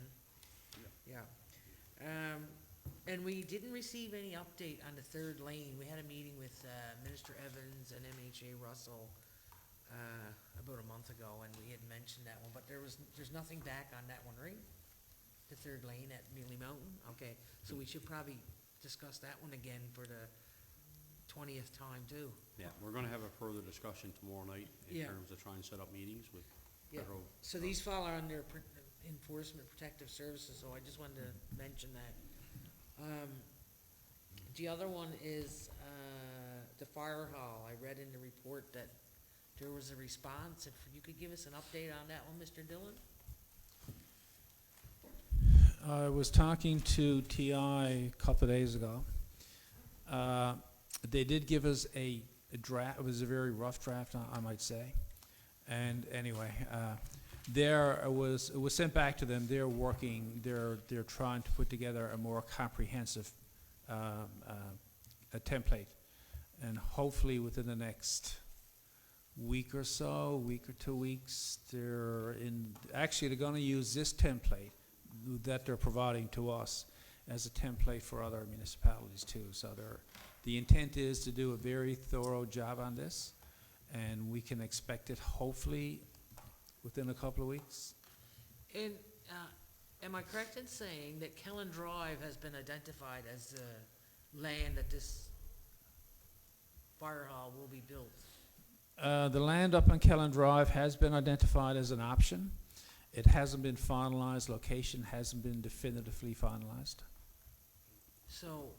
Yeah. And we didn't receive any update on the third lane. We had a meeting with Minister Evans and MHA Russell about a month ago, and we had mentioned that one, but there's nothing back on that one, right? The third lane at Mealy Mountain? Okay, so we should probably discuss that one again for the 20th time too. Yeah, we're gonna have a further discussion tomorrow night in Yeah. terms of trying to set up meetings with Yeah. federal. So these fall under enforcement protective services, so I just wanted to mention that. The other one is the fire hall. I read in the report that there was a response. If you could give us an update on that one, Mr. Dillon? I was talking to TI a couple of days ago. They did give us a draft. It was a very rough draft, I might say. And anyway, it was sent back to them. They're working. They're trying to put together a more comprehensive a template, and hopefully within the next week or 2 weeks, they're going to use this template that they're providing to us as a template for other municipalities too. So the intent is to do a very thorough job on this, and we can expect it hopefully within a couple of weeks. And am I correct in saying that Kellen Drive has been identified as the land that this fire hall will be built? The land up on Kellen Drive has been identified as an option. It hasn't been finalized. Location hasn't been definitively finalized. So,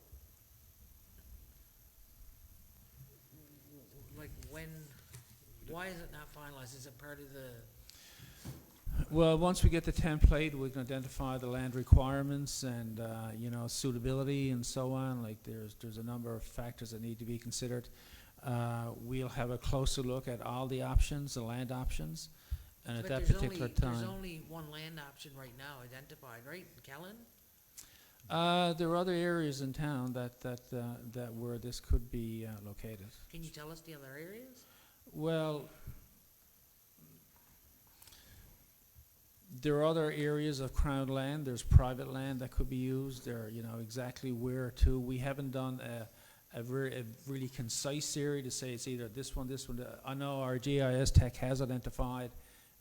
like why is it not finalized? Is it part of the, Well, once we get the template, we can identify the land requirements and, suitability and so on. Like there's a number of factors that need to be considered. We'll have a closer look at all the options, the land options, and at but that there's particular only, time. there's only one land option right now identified, right, Kellen? There are other areas in town that where this could be located. Can you tell us the other areas? Well, there are other areas of crown land. There's private land that could be used. There, exactly where to. We haven't done a really concise area to say it's either this one. I know our GIS tech has identified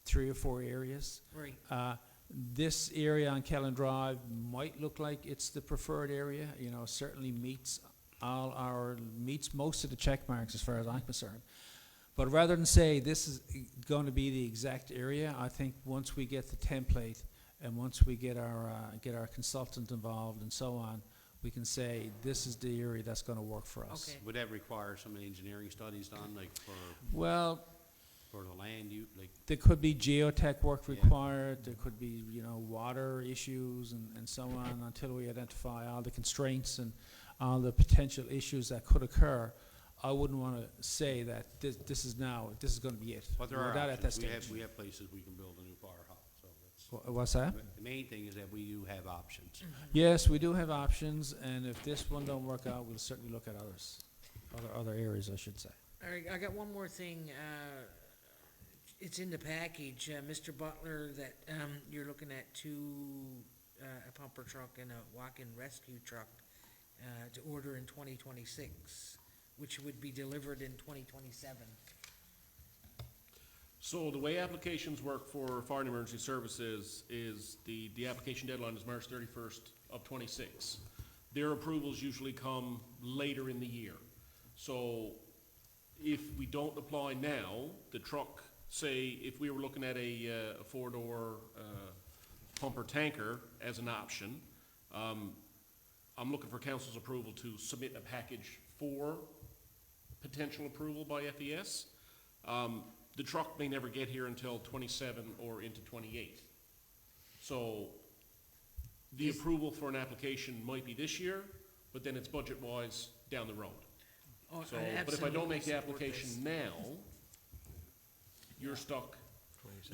3 or 4 areas. Right. This area on Kellen Drive might look like it's the preferred area. Certainly meets most of the check marks as far as I'm concerned. But rather than say this is going to be the exact area, I think once we get the template and once we get our consultant involved and so on, we can say this is the area that's going to work for us. Okay. Would that require some engineering studies done, like Well, for the land there could be geotech work Yeah. required. There could be water issues and so on until we identify all the constraints and all the potential issues that could occur. I wouldn't want to say that this is going to be it. But there We're are not at that options. stage. We have places we can build a new fire hall, so that's. What's that? The main thing is that we do have options. Yes, we do have options, and if this one don't work out, we'll certainly look at other areas, I should say. All right, I got one more thing. It's in the package, Mr. Butler, that you're looking at 2, a pumper truck and a walk-in rescue truck to order in 2026, which would be delivered in 2027. So the way applications work for fire and emergency services is the application deadline is March 31st of '26. Their approvals usually come later in the year. So if we don't apply now, the truck, say, if we were looking at a 4-door pumper tanker as an option, I'm looking for council's approval to submit a package for potential approval by FES. the truck may never get here until 27 or into 28. So the approval for an application might be this year, but then it's budget-wise down the road. Oh, So, I but if I don't make the absolutely support application this. now, you're stuck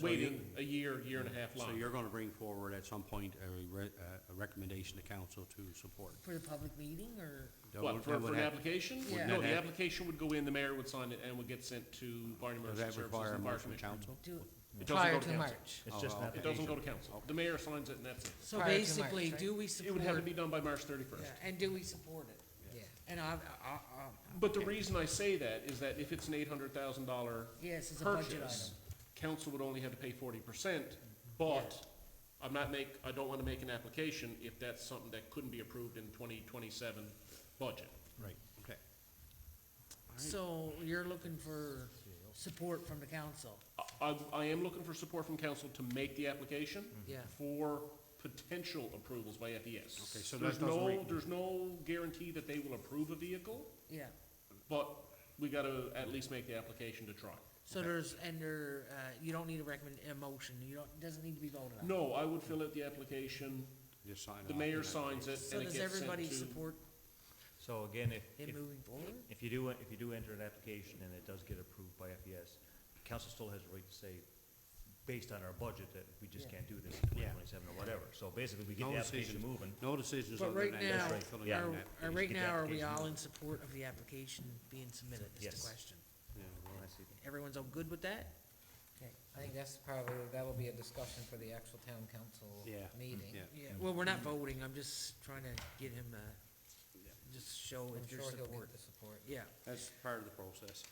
waiting a year and a half So longer. you're gonna bring forward at some point a recommendation to council to support? For the public meeting, or? That What, would- for that would an have- application? Yeah. No, that the have- application would go in, the mayor would sign it, and would get sent to Barney Does Emergency that Services require a and Fire motion from Commission. council? Do, It doesn't Prior go to to council. March. It's just an okay. It doesn't application. go to council. The mayor signs it and that's it. so Prior to basically, March, right? do we It support? would have to be done by March 31st. Yeah, and do we support it? Yeah. And But the reason I say that is that if it's an $800,000 yes, it's a budget purchase, item. council would only have to pay 40%, but I don't wanna make an application if that's something that couldn't be approved in 2027 budget. Right, okay. So you're looking for support from the council? I am looking for support from council to make the application Yeah. for potential approvals by FES. Okay, so There's that doesn't no, there's no guarantee that they will approve a vehicle, Yeah. but we gotta at least make the application to try. So you don't need a motion, it doesn't need to be voted on? No, I would fill out the application, Just sign it the off mayor and then- signs it, So and it does gets sent everybody to. support So again, it moving forward? if you do enter an application and it does get approved by FES, council still has the right to say, based on our budget, that we just Yeah. can't do this in Yeah. 2027 or whatever. So basically, we get No the application decisions. moving. No decisions But other right than now, just right. filling Yeah. out an Are application. right Get the now, are we application all moving. in support of the application being submitted, is Yes. the question? Yeah, well, I see. Everyone's all good with that? Okay. I think that will be a discussion for the actual town council Yeah. meeting. Yeah. Yeah, well, we're not voting, I'm just trying to get him, just show I'm if there's sure he'll support. get the support. Yeah. That's part of the process.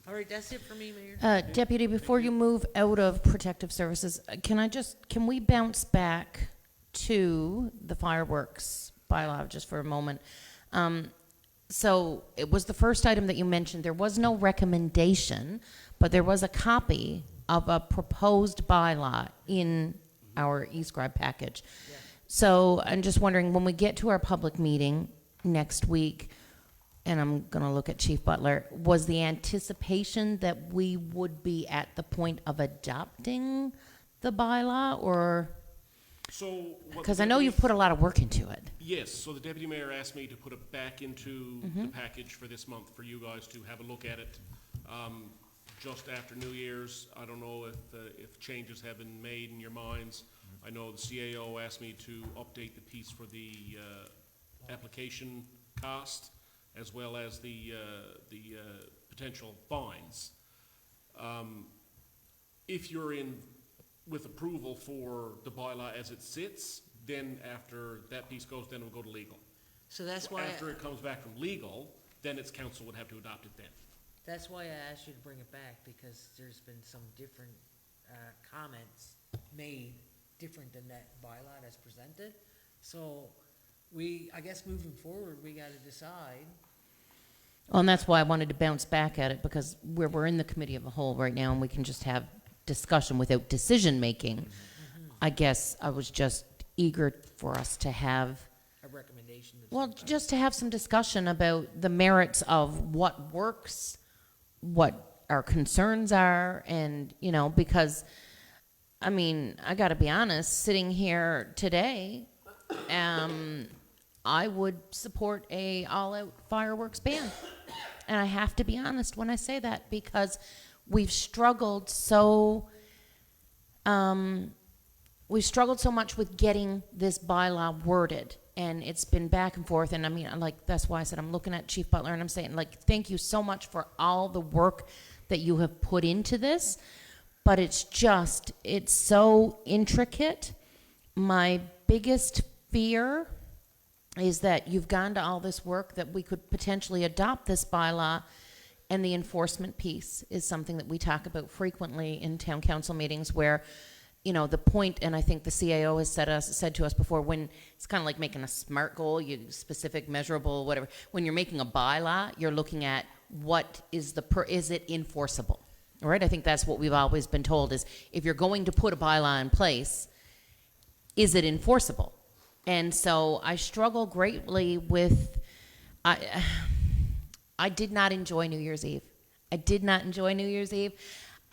All right, that's it for me, Mayor. Deputy, before you move out of protective services, can we bounce back to the fireworks bylaw just for a moment? So it was the first item that you mentioned. There was no recommendation, but there was a copy of a proposed bylaw in our e-scribe package. Yeah. So I'm just wondering, when we get to our public meeting next week, and I'm going to look at Chief Butler, was the anticipation that we would be at the point of adopting the bylaw, or, So. what because the I know deputy- you've put a lot of work into it. Yes, so the deputy mayor asked me to put it back into the package for this month for you guys to have a look at it, just after New Year's. I don't know if changes have been made in your minds. I know the CAO asked me to update the piece for the, application cost, as well as the potential fines. If you're in with approval for the bylaw as it sits, then after that piece goes, then it'll go to legal. So that's why, After it comes back from legal, then its council would have to adopt it then. that's why I asked you to bring it back, because there's been some different, comments made, different than that bylaw that's presented. So I guess moving forward, we gotta decide. Well, and that's why I wanted to bounce back at it, because we're in the committee of the whole right now, and we can just have discussion without decision-making. I guess I was just eager for us to have, A recommendation. of well, some kind. just to have some discussion about the merits of what works, what our concerns are, and, because, I mean, I gotta be honest, sitting here today, I would support a all-out fireworks ban. And I have to be honest when I say that, because we've struggled so much with getting this bylaw worded, and it's been back and forth. And I mean, that's why I said I'm looking at Chief Butler and I'm saying, thank you so much for all the work that you have put into this, but it's so intricate. My biggest fear is that you've gone to all this work, that we could potentially adopt this bylaw, and the enforcement piece is something that we talk about frequently in town council meetings, where, the point, and I think the CAO has said to us before, when it's kind of like making a SMART goal, specific, measurable, whatever. When you're making a bylaw, you're looking at what is is it enforceable, all right? I think that's what we've always been told, is if you're going to put a bylaw in place, is it enforceable? And so I struggle greatly with, I did not enjoy New Year's Eve. I did not enjoy New Year's Eve.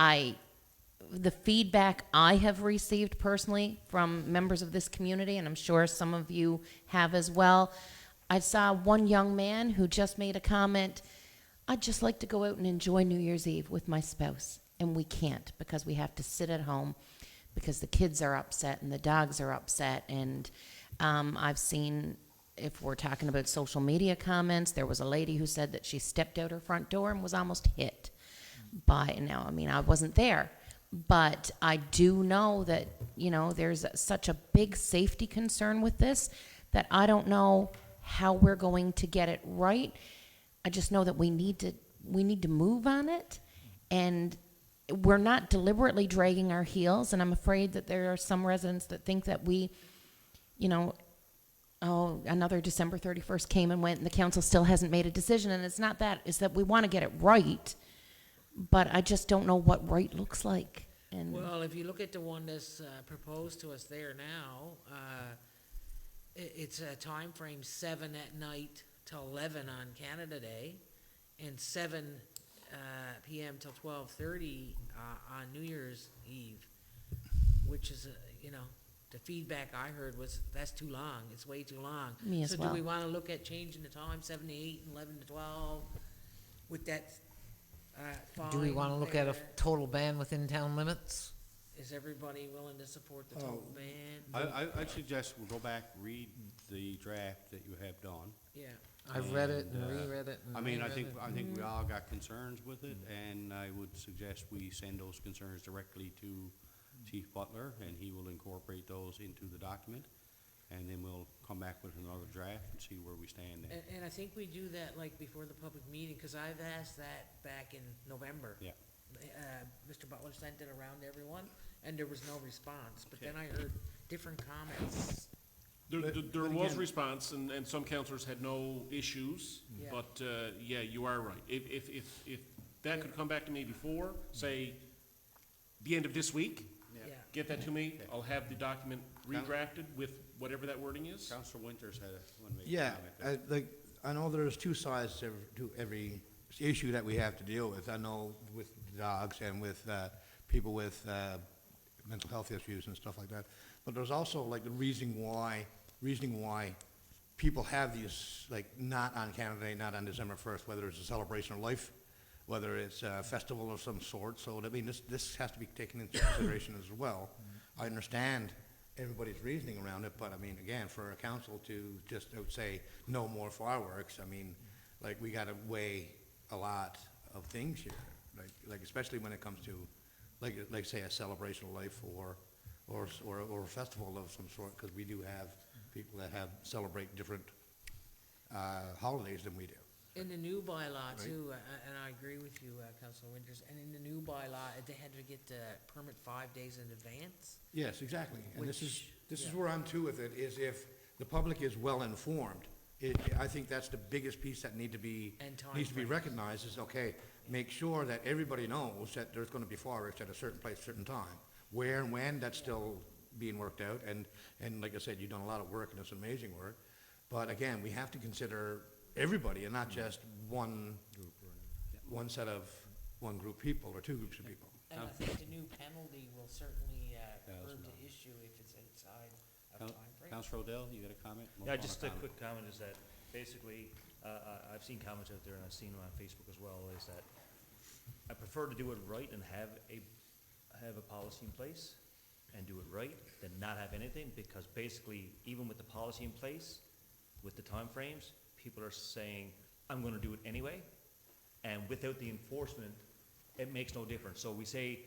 The feedback I have received personally from members of this community, and I'm sure some of you have as well, I saw one young man who just made a comment, I'd just like to go out and enjoy New Year's Eve with my spouse, and we can't because we have to sit at home because the kids are upset and the dogs are upset. And I've seen, if we're talking about social media comments, there was a lady who said that she stepped out her front door and was almost hit by, now, I mean, I wasn't there, but I do know that, you know, there's such a big safety concern with this that I don't know how we're going to get it right. I just know that we need to move on it, and we're not deliberately dragging our heels. And I'm afraid that there are some residents that think that we, you know, oh, another December 31st came and went, and the council still hasn't made a decision. And it's not that; it's that we want to get it right, but I just don't know what right looks like. And Well, if you look at the one that's proposed to us there now, it's a time frame 7 at night till 11 on Canada Day, and 7 p.m. till 12:30 on New Year's Eve, which is, you know, the feedback I heard was that's too long. It's way too long. Me as so well. do we want to look at changing the time 7 to 8 and 11 to 12 with that? Do we want to look at a there? total ban within town limits? Is everybody willing to support the total ban? I'd suggest we go back, read the draft that you have done. Yeah. I've read it and And, reread it and I mean, I reread think it. we all got concerns with it, and I would suggest we send those concerns directly to Chief Butler, and he will incorporate those into the document, and then we'll come back with another draft and see where we stand then. And I think we do that like before the public meeting, because I've asked that back in November. Yeah. Mr. Butler sent it around to everyone, and there was no response, but then I heard different comments. There was response, and some councillors had no issues, Yeah. but, yeah, you are right. If that could come back to me before, say, the end of this week, Yeah. get that to me, I'll have the document redrafted with whatever that wording is. Councilor Winters had one make a Yeah, comment. I know there's two sides to every issue that we have to deal with. I know with dogs and with people with mental health issues and stuff like that. But there's also like the reasoning why people have these, like, not on Canada Day, not on December 1st, whether it's a celebration of life, whether it's a festival of some sort. So, I mean, this has to be taken into consideration as well. I understand everybody's reasoning around it, but I mean, again, for a council to just say no more fireworks, I mean, like, we gotta weigh a lot of things here, like especially when it comes to, like say a celebration of life or a festival of some sort, because we do have people that celebrate different holidays than we do. In the new bylaw Right. too, and I agree with you, Councilor Winters, and in the new bylaw, they had to get the permit 5 days in advance. Yes, exactly. And this is yeah. where I'm too with it, is if the public is well informed, I think that's the biggest piece that needs to be And timeframes. recognized is, okay, make sure that everybody knows that there's gonna be fireworks at a certain place, certain time. Where and when, that's still being worked out, and like I said, you've done a lot of work, and it's amazing work. But again, we have to consider everybody, and not just one group people, or two groups of people. And I think the new penalty will certainly curb the issue if it's outside of timeframe. Councilor Odell, you got a comment? Yeah, just a quick comment is that basically, I've seen comments out there and I've seen them on Facebook as well, is that I prefer to do it right and have a policy in place and do it right than not have anything, because basically, even with the policy in place, with the timeframes, people are saying, I'm gonna do it anyway, and without the enforcement, it makes no difference. So we say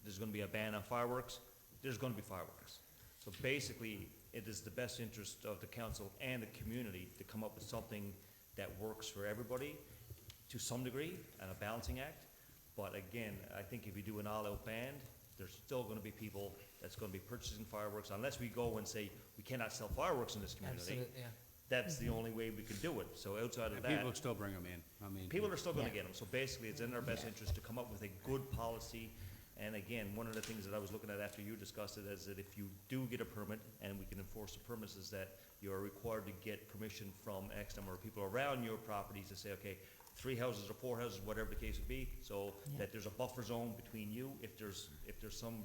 there's gonna be a ban on fireworks, there's gonna be fireworks. So basically, it is the best interest of the council and the community to come up with something that works for everybody to some degree, and a balancing act. But again, I think if you do an all-out ban, there's still gonna be people that's gonna be purchasing fireworks, unless we go and say, we cannot sell fireworks in this community. Absolutely, yeah. That's the only way we can do it. So outside of And that, people will still bring them in, I mean. people are still gonna Yeah. get them. So basically, it's in our best interest to come up with a good policy. And again, one of the things that I was looking at after you discussed it is that if you do get a permit, and we can enforce the permits, is that you are required to get permission from X number of people around your property to say, okay, 3 houses or 4 houses, whatever the case would be, so Yeah. that there's a buffer zone between you. If there's some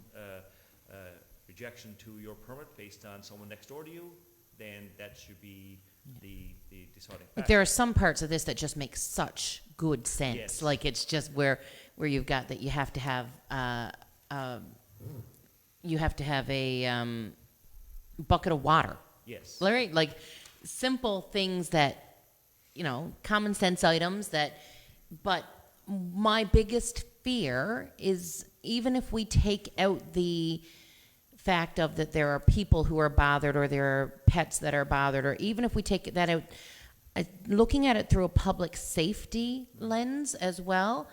rejection to your permit based on someone next door to you, then that should be the deciding Like factor. there are some parts of this that just make such good sense. Yes. Like it's just where you've got that you have to have a bucket of water. Yes. Right? Like simple things that, common sense items but my biggest fear is even if we take out the fact of that there are people who are bothered or there are pets that are bothered, or even if we take that out, looking at it through a public safety lens as well,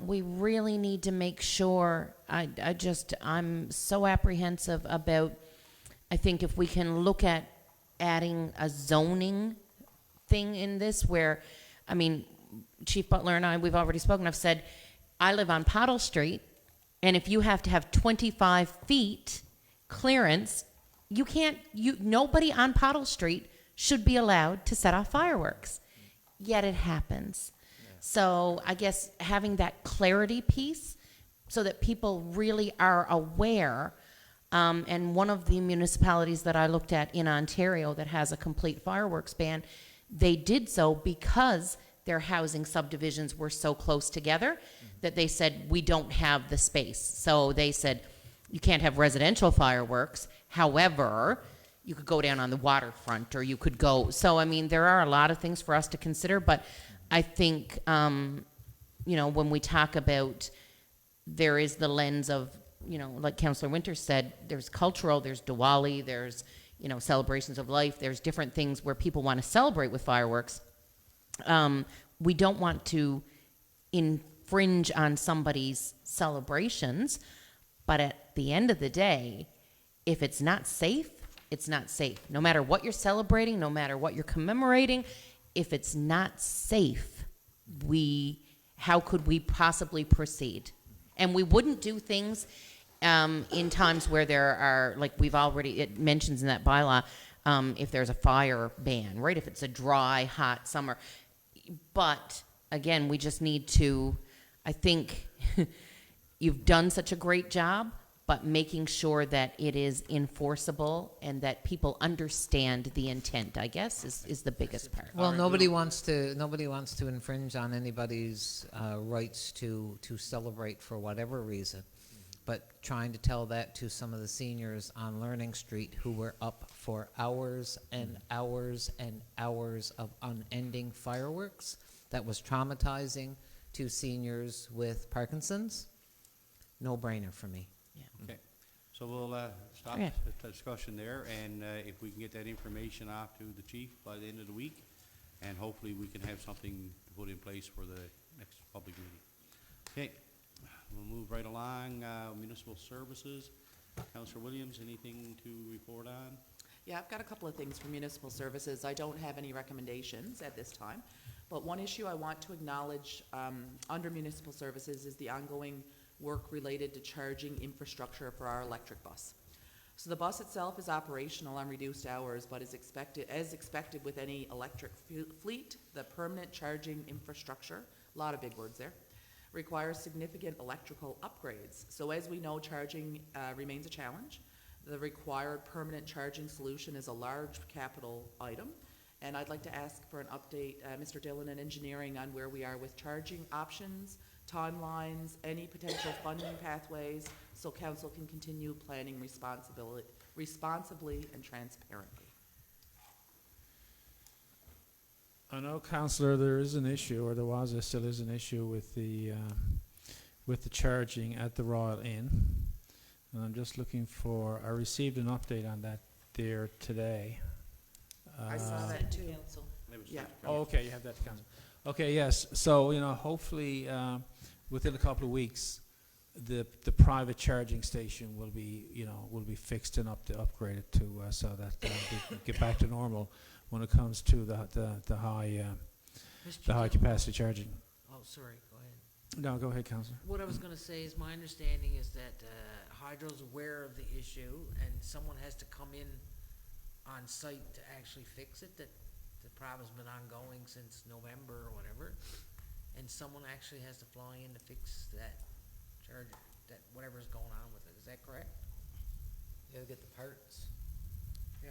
we really need to make sure, I'm so apprehensive about, I think if we can look at adding a zoning thing in this where, Chief Butler and I, we've already spoken, I've said, I live on Pottle Street, and if you have to have 25 feet clearance, nobody on Pottle Street should be allowed to set off fireworks. Yet it happens. Yeah. So I guess having that clarity piece so that people really are aware, and one of the municipalities that I looked at in Ontario that has a complete fireworks ban, they did so because their housing subdivisions were so close together that they said, we don't have the space. So they said, you can't have residential fireworks. However, you could go down on the waterfront or you could go. So, there are a lot of things for us to consider, but I think, when we talk about, there is the lens of, like Councillor Winters said, there's cultural, there's Diwali, there's, celebrations of life, there's different things where people want to celebrate with fireworks. We don't want to infringe on somebody's celebrations, but at the end of the day, if it's not safe, it's not safe. No matter what you're celebrating, no matter what you're commemorating, if it's not safe, how could we possibly proceed? And we wouldn't do things in times where there are, like it mentions in that bylaw, if there's a fire ban, right? If it's a dry, hot summer. But again, we just need to, I think you've done such a great job, but making sure that it is enforceable and that people understand the intent, I guess, is the biggest part. Well, nobody wants to infringe on anybody's rights to celebrate for whatever reason. But trying to tell that to some of the seniors on Learning Street who were up for hours and hours and hours of unending fireworks, that was traumatizing to seniors with Parkinson's, no-brainer for me. Okay, so we'll stop Okay. the discussion there, and if we can get that information off to the chief by the end of the week, and hopefully we can have something to put in place for the next public meeting. Okay, we'll move right along, municipal services. Councillor Williams, anything to report on? Yeah, I've got a couple of things for municipal services. I don't have any recommendations at this time, but one issue I want to acknowledge under municipal services is the ongoing work related to charging infrastructure for our electric bus. So the bus itself is operational on reduced hours, but as expected with any electric fleet, the permanent charging infrastructure, a lot of big words there, requires significant electrical upgrades. So as we know, charging remains a challenge. The required permanent charging solution is a large capital item, and I'd like to ask for an update, Mr. Dillon in engineering, on where we are with charging options, timelines, any potential funding pathways, so council can continue planning responsibly and transparently. I know, Councillor, there is an issue, or there still is an issue with the charging at the Royal Inn. And I'm just looking I received an update on that there today. I saw that too. Council. Yeah. Oh, okay, you have that, Council. Okay, yes, so, hopefully, within a couple of weeks, the private charging station will be fixed and upgraded to, so that we can get back to normal when it comes to the high capacity charging. Oh, sorry, go ahead. No, go ahead, Councillor. What I was gonna say is, my understanding is that Hydro's aware of the issue, and someone has to come in on site to actually fix it, that the problem's been ongoing since November or whatever, and someone actually has to fly in to fix that charger, that whatever's going on with it, is that correct? You gotta get the parts. Yeah.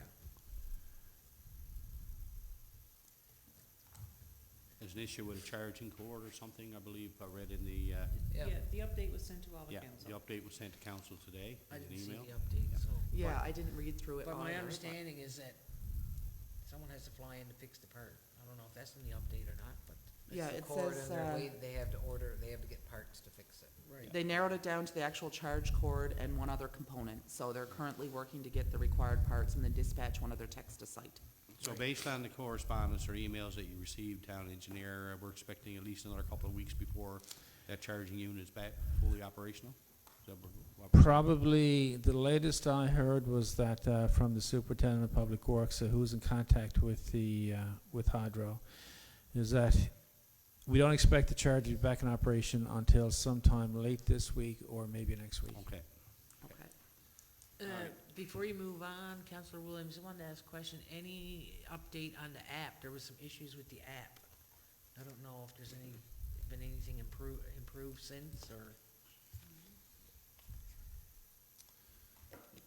There's an issue with a charging cord or something, I believe I read in the, Yeah. Yeah, the update was sent to all the yeah, council. the update was sent to council today I in an didn't see email. the update, so. Yeah, I didn't read through it But my either, understanding is that someone has to fly in to fix the part. I don't know if that's in the update or not, but. Yeah, It's the it cord says, and they have to order, they have to get parts to fix it. Right. They narrowed it down to the actual charge cord and one other component, so they're currently working to get the required parts and then dispatch one of their techs to site. So based on the correspondence or emails that you received, town engineer, we're expecting at least another couple of weeks before that charging unit is back fully operational? Is that what we're- Probably, the latest I heard was that from the superintendent of public works, who's in contact with with Hydro, is that we don't expect the charger to be back in operation until sometime late this week or maybe next week. Okay. Okay. Before you move on, Councillor Williams, I wanted to ask a question. Any update on the app? There was some issues with the app. I don't know if there's been anything improved since, or?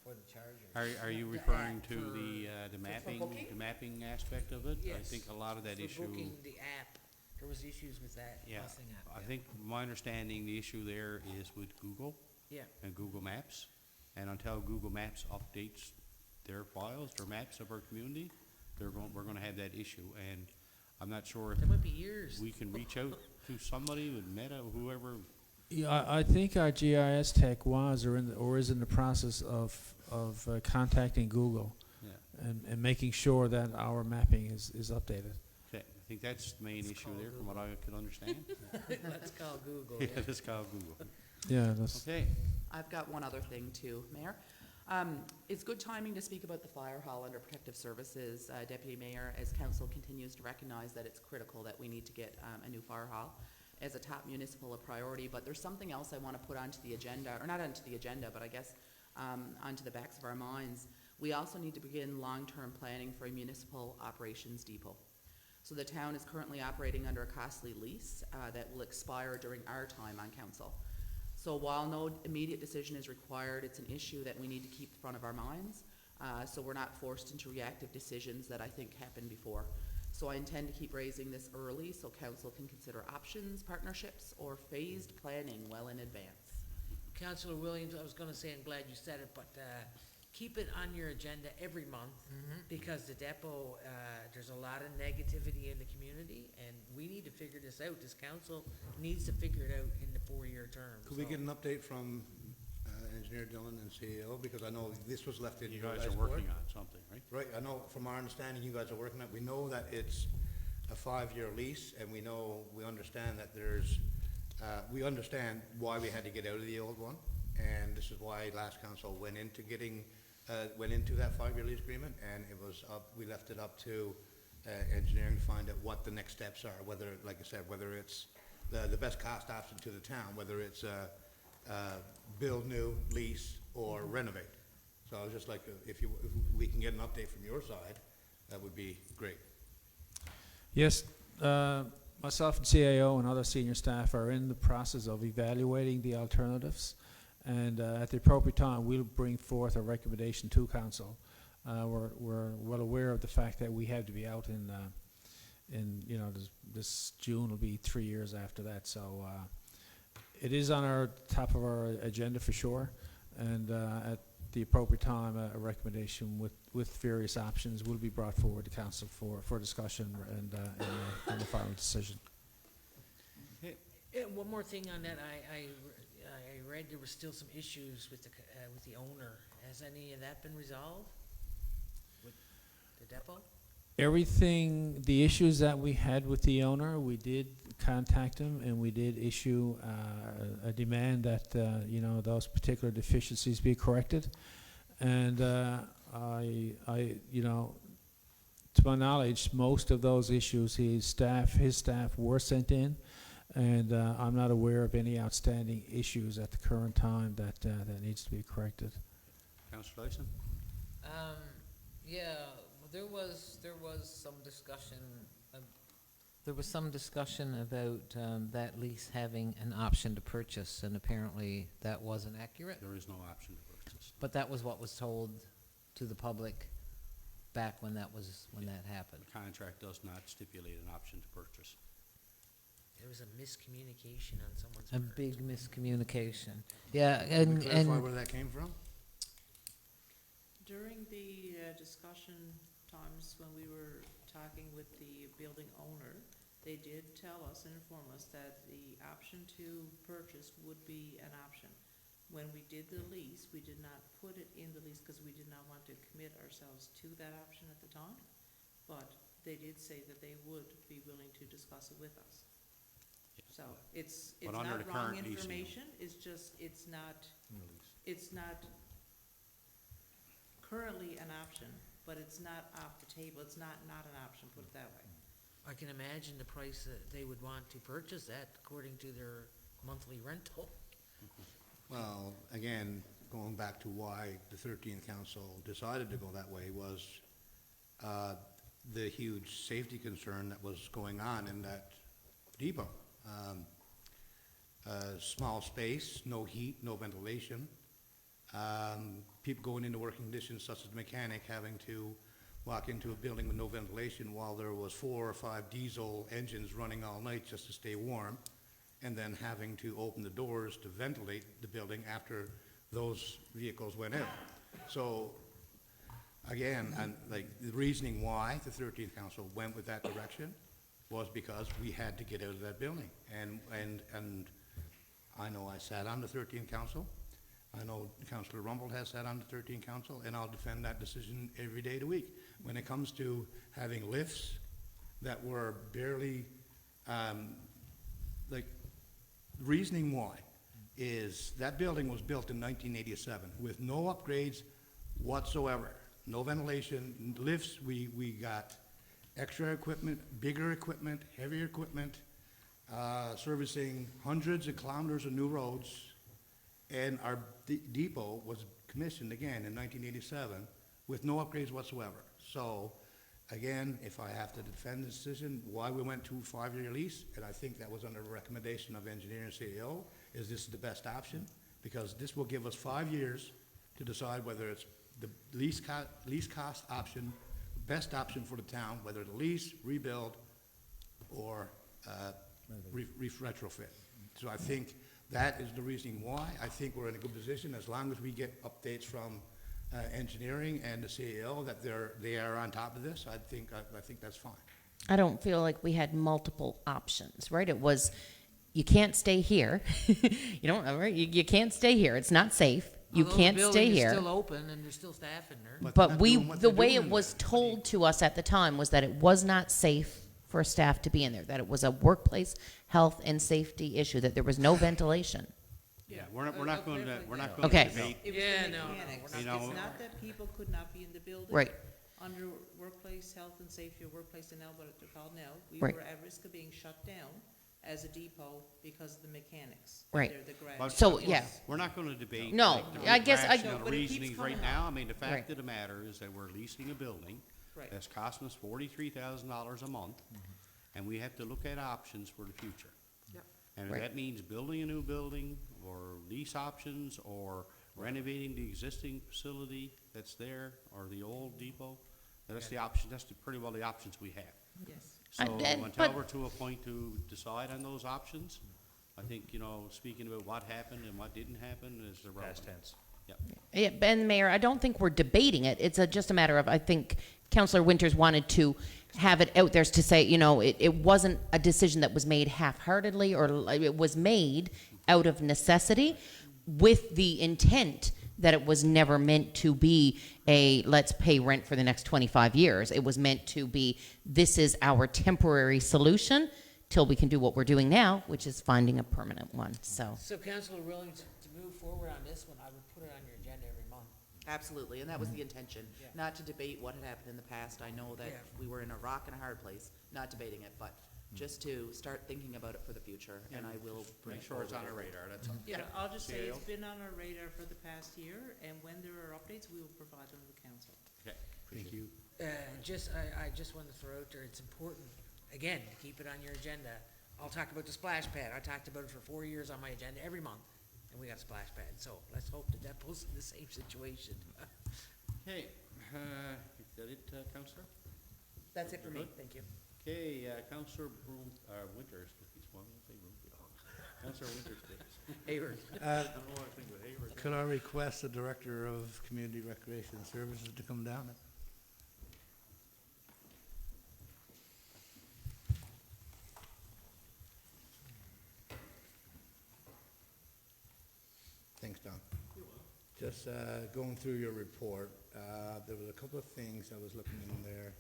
For the charger. Are you The referring app to for- booking? the mapping aspect of it? I Yes. think a lot of that For issue. booking the app, there was issues with that Yeah, busing app. I yeah. think, my understanding, the issue there is with Google Yeah, and Google Maps. And until Google Maps updates their files, their maps of our community, we're gonna have that issue. And I'm not sure if there might be years. we can reach out to somebody with Meta, whoever. Yeah, I think our GIS tech was or is in the process of contacting Google Yeah. and making sure that our mapping is updated. Okay, I think that's the main Let's issue call there, from what I could understand. Let's call Google. Yeah, yeah. let's call Google. Yeah, that's, Okay, I've got one other thing too, Mayor. It's good timing to speak about the fire hall under protective services, Deputy Mayor, as council continues to recognize that it's critical that we need to get a new fire hall as a top municipal priority. But there's something else I want to put onto the agenda, or not onto the agenda, but I guess onto the backs of our minds. We also need to begin long-term planning for a municipal operations depot. So the town is currently operating under a costly lease that will expire during our time on council. So while no immediate decision is required, it's an issue that we need to keep in front of our minds, so we're not forced into reactive decisions that I think happened before. So I intend to keep raising this early so council can consider options, partnerships, or phased planning well in advance. Councillor Williams, I was gonna say, I'm glad you said it, but keep it on your agenda every month, because the depot, there's a lot of negativity in the community, and we need to figure this out. This council needs to figure it out in the 4-year term. Could we so. get an update from Engineer Dillon and CEO, because I know this was left in you your guys are guys' court. working on something, right? Right, I know from our understanding, you guys are working on it. We know that it's a 5-year lease, and we understand that we understand why we had to get out of the old one, and this is why last council went into that 5-year lease agreement, and it was we left it up to engineering to find out what the next steps are, whether, like I said, whether it's the best cost option to the town, whether it's build new, lease, or renovate. So I was just like, if we can get an update from your side, that would be great. yes, myself and CAO and other senior staff are in the process of evaluating the alternatives. And at the appropriate time, we'll bring forth a recommendation to council. We're well aware of the fact that we have to be out in this June will be 3 years after that. So it is on our top of our agenda for sure. And at the appropriate time, a recommendation with various options will be brought forward to council for discussion and the final decision. Yeah, one more thing on that, I read there were still some issues with the owner. Has any of that been resolved with the depot? Everything, the issues that we had with the owner, we did contact him and we did issue a demand that, those particular deficiencies be corrected. And to my knowledge, most of those issues, his staff were sent in. And I'm not aware of any outstanding issues at the current time that needs to be corrected. Councillor Dyson? Yeah, There was some discussion about that lease having an option to purchase, and apparently that wasn't accurate. There is no option to purchase. But that was what was told to the public back when that happened. The contract does not stipulate an option to purchase. There was a miscommunication on someone's A part. big miscommunication. Yeah, Can you clarify and where that came from? During the discussion times when we were talking with the building owner, they did tell us and inform us that the option to purchase would be an option. When we did the lease, we did not put it in the lease because we did not want to commit ourselves to that option at the time. But they did say that they would be willing to discuss it with us. So it's But under not the wrong current leasing- information, it's just, it's not currently an option, but it's not off the table, it's not an option, put it that way. I can imagine the price that they would want to purchase that according to their monthly rental. Well, again, going back to why the 13th Council decided to go that way was the huge safety concern that was going on in that depot. Small space, no heat, no ventilation. People going into working conditions such as the mechanic having to walk into a building with no ventilation while there was 4 or 5 diesel engines running all night just to stay warm, and then having to open the doors to ventilate the building after those vehicles went in. So, again, and like the reasoning why the 13th Council went with that direction was because we had to get out of that building. And I know I sat on the 13th Council. I know Councillor Rumbold has sat on the 13th Council, and I'll defend that decision every day of the week. When it comes to having lifts that were barely, like, reasoning why is that building was built in 1987 with no upgrades whatsoever. No ventilation, lifts, we got extra equipment, bigger equipment, heavier equipment, servicing hundreds of kilometers of new roads. And our depot was commissioned again in 1987 with no upgrades whatsoever. So, again, if I have to defend the decision, why we went to a 5-year lease, and I think that was under recommendation of engineer and CEO, is this is the best option, because this will give us 5 years to decide whether it's the least cost option, best option for the town, whether to lease, rebuild, or retrofit. So I think that is the reasoning why. I think we're in a good position as long as we get updates from engineering and the CEO that they are on top of this. I think that's fine. I don't feel like we had multiple options, right? It was, you can't stay here. You don't, right? You can't stay here. It's not safe. You Although can't the stay building is here. still open and there's still staff in there. But But not we, doing what the they're way doing it in was there. told to us at the time was that it was not safe for staff to be in there, that it was a workplace health and safety issue, that there was no ventilation. Yeah, we're not going to Okay. debate. It was Yeah, the no, no, mechanics. we're not It's doing not that people could not be in the building. Right. Under workplace health and safety, or workplace in what they're called now, we Right. were at risk of being shut down as a depot because of the mechanics. Right. They're the But- grads. So, yeah. We're not going to debate. No, like, the I guess I- rationale, No, but it keeps reasonings coming right now. up. I mean, the Right. fact of the matter is that we're leasing a building Right. that's costing us $43,000 a month, and we have to look at options for the future. Yep. And if Right. that means building a new building, or lease options, or renovating the existing facility that's there, or the old depot, that's the option, that's pretty well the options we have. Yes. So And- until but- we're to a point to decide on those options, I think, speaking about what happened and what didn't happen is irrelevant. Past tense. Yep. Yeah, Ben, Mayor, I don't think we're debating it. It's just a matter of, I think Councillor Winters wanted to have it out there to say, it wasn't a decision that was made half-heartedly, or it was made out of necessity with the intent that it was never meant to be a, let's pay rent for the next 25 years. It was meant to be, this is our temporary solution till we can do what we're doing now, which is finding a permanent one, so. So council are willing to move forward on this one, I would put it on your agenda every month. Absolutely, and that was the intention, Yeah. not to debate what had happened in the past. I know that Yeah. we were in a rock and a hard place, not debating it, but just to start thinking about it for the future, and I will bring Make it sure it's on forward. our radar, that's all. Yeah, I'll just say CAO? it's been on our radar for the past year, and when there are updates, we will provide them to the council. Okay, appreciate it. I just wanted to throw out there, it's important, again, to keep it on your agenda. I'll talk about the splash pad. I talked about it for 4 years on my agenda every month, and we got a splash pad. So let's hope that that pulls in the same situation. Okay, is that it, Counselor? That's it for me, Good. thank you. Okay, Counselor Winters, please. Well, I'll say Counselor Winters, please. Hayward. I don't know what I think with Hayward. Could I request the Director of Community Recreation Services to come down? Thanks, Don. Just going through your report, there was a couple of things I was looking in there.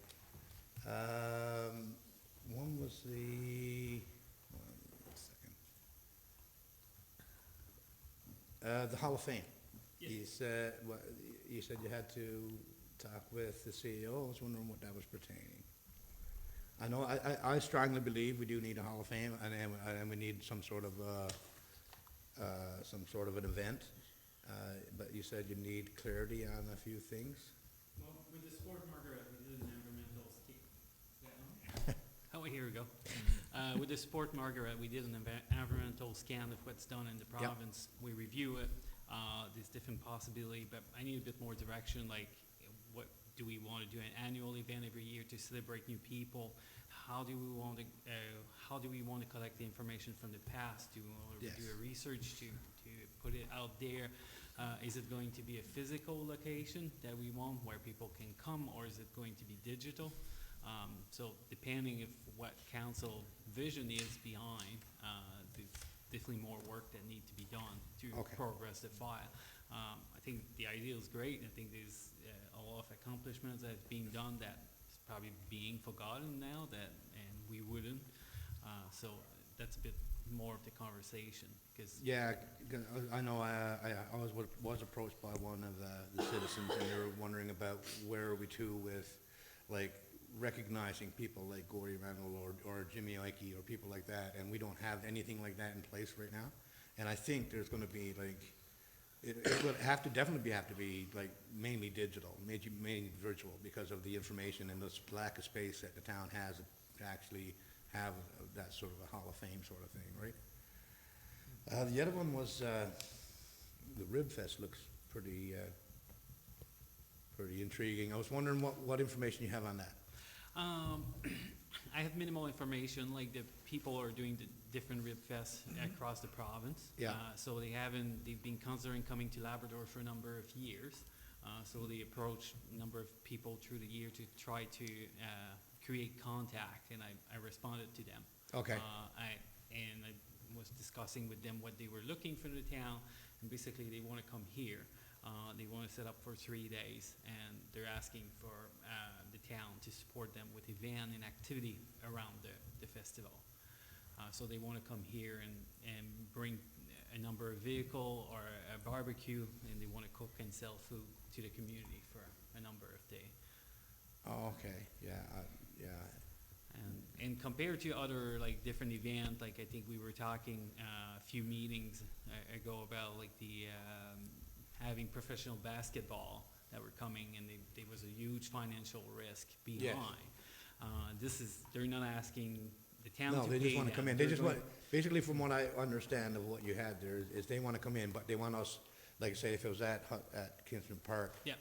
One was the Hall of Fame. You said you had to talk with the CEO. I was wondering what that was pertaining. I know I strongly believe we do need a Hall of Fame, and we need some sort of an event. But you said you need clarity on a few things. Well, with the sport Margaret, we did an environmental oh, here we go. With the sport Margaret, we did an environmental scan of what's done in the province. We review it. There's different possibility, but I need a bit more direction. Like, what do we want to do? An annual event every year to celebrate new people? How do we want to collect the information from the past? Do we want to do a research to put it out there? Is it going to be a physical location that we want where people can come, or is it going to be digital? So depending if what council vision is behind, there's definitely more work that needs to be done to progress the file. I think the idea is great. I think there's a lot of accomplishments that have been done that's probably being forgotten now, and we wouldn't. So that's a bit more of the conversation. Yeah, I know I was approached by one of the citizens, and they were wondering about where are we to with, like, recognizing people like Gordy Randall or Jimmy Ikey or people like that, and we don't have anything like that in place right now. And I think there's going to be, like, it would definitely have to be like mainly digital, mainly virtual, because of the information and the lack of space that the town has to actually have that sort of a Hall of Fame sort of thing, right? The other one was the Rib Fest. Looks pretty intriguing. I was wondering what information you have on that. I have minimal information. Like, the people are doing the different Rib Fests across the province. Yeah. So they've been considering coming to Labrador for a number of years. So they approached a number of people through the year to try to create contact, and I responded to them. Okay. I was discussing with them what they were looking for in the town, and basically they want to come here. They want to set up for 3 days, and they're asking for the town to support them with event and activity around the festival. So they want to come here and bring a number of vehicle or a barbecue, and they want to cook and sell food to the community for a number of days. Oh, okay. Yeah. And compared to other, like, different events, like, I think we were talking a few meetings ago about, like, the having professional basketball that were coming, and there was a huge financial risk behind. They're not asking the town to pay. No, they just want to them. come in. They just want, basically, from what I understand of what you had there, is they want to come in, but they want us, like, say, if it was at Kingston Park, Yeah,